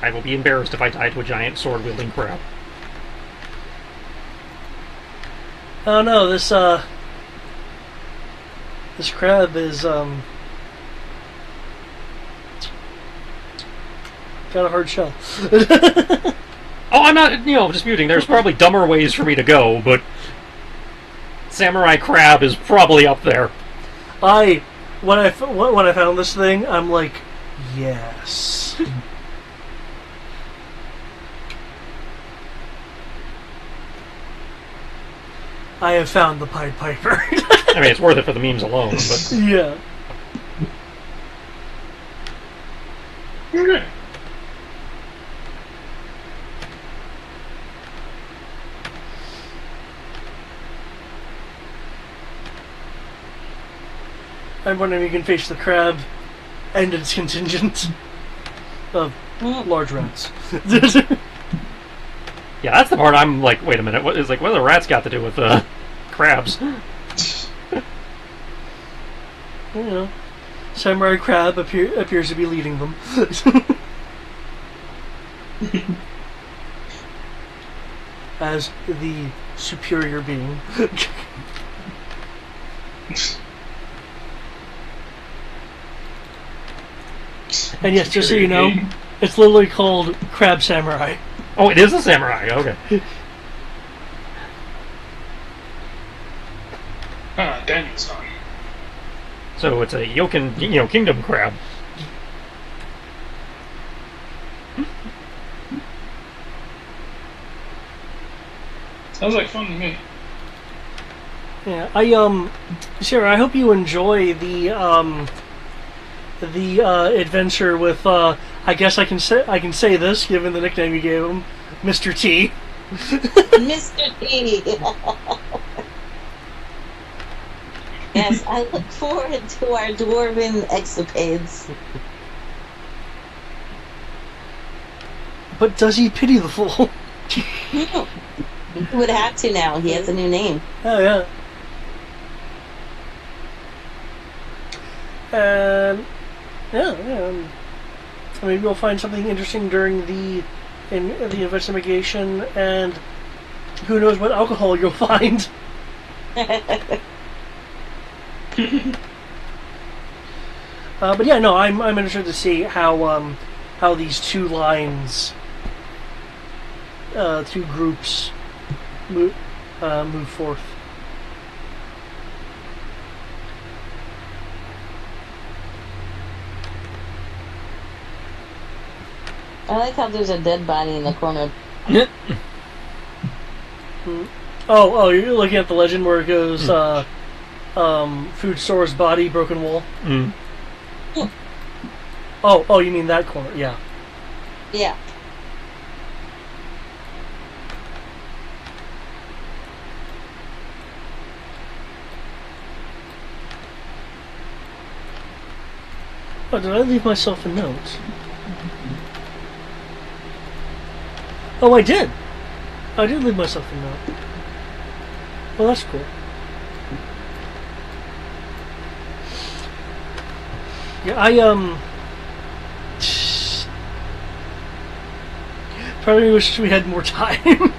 I will be embarrassed if I die to a giant sword-wielding crab. Oh no, this crab is got a hard shell. Oh, I'm not, disputing. There's probably dumber ways for me to go, but samurai crab is probably up there. When I found this thing, I'm like, yes. I have found the Pied Piper. I mean, it's worth it for the memes alone, but Yeah. Okay. I'm wondering if you can face the crab and its contingent of large rats. yeah, that's the part I'm like, wait a minute, what do the rats got to do with crabs? Samurai Crab appears to be leading them. As the superior being. And yes, just so you know, it's literally called Crab Samurai. Oh, it is a samurai, okay. Daniel's on. So it's a Yoken, kingdom crab. Sounds like fun to me. Yeah, Sarah, I hope you enjoy the adventure with I guess I can say this given the nickname you gave him, Mr. T. Mr. T. Yes, I look forward to our dwarven escapades. But does he pity the fool? He would have to now. He has a new name. Oh yeah. And yeah. Maybe we'll find something interesting during the investigation, and who knows what alcohol you'll find. But yeah, no, I'm interested to see how these two lines, two groups, move forth. I like how there's a dead body in the corner. Oh, you're looking at the legend where it goes, food store's body, broken wall. Mm. Oh, you mean that corner? Yeah. Yeah. Oh, did I leave myself a note? Oh, I did. I did leave myself a note. Well, that's cool. Yeah, probably wish we had more time.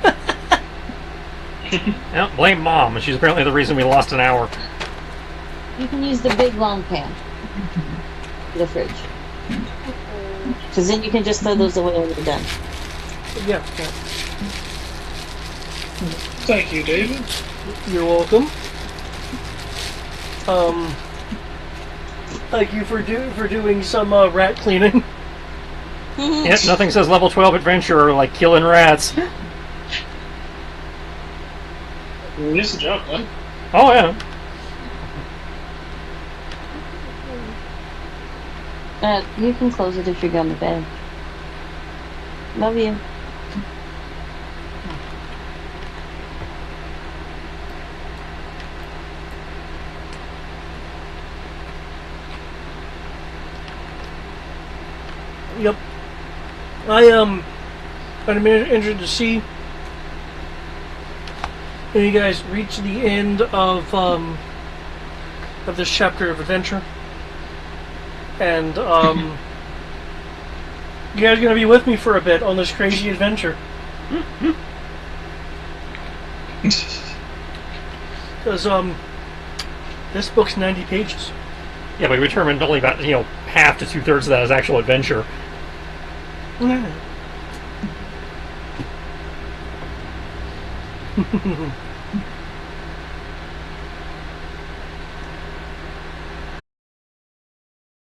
Yeah, blame Mom. She's apparently the reason we lost an hour. You can use the big long pan. The fridge. Because then you can just throw those away when you're done. Yeah. Thank you, David. You're welcome. Thank you for doing some rat cleaning. Yeah, nothing says level 12 adventurer like killing rats. It's a job, man. Oh, yeah. You can close it if you're going to bed. Love you. Yep. I'm interested to see when you guys reach the end of this chapter of adventure, and you guys are gonna be with me for a bit on this crazy adventure. Because this book's 90 pages. Yeah, but we determined only about, half to 2/3 of that is actual adventure.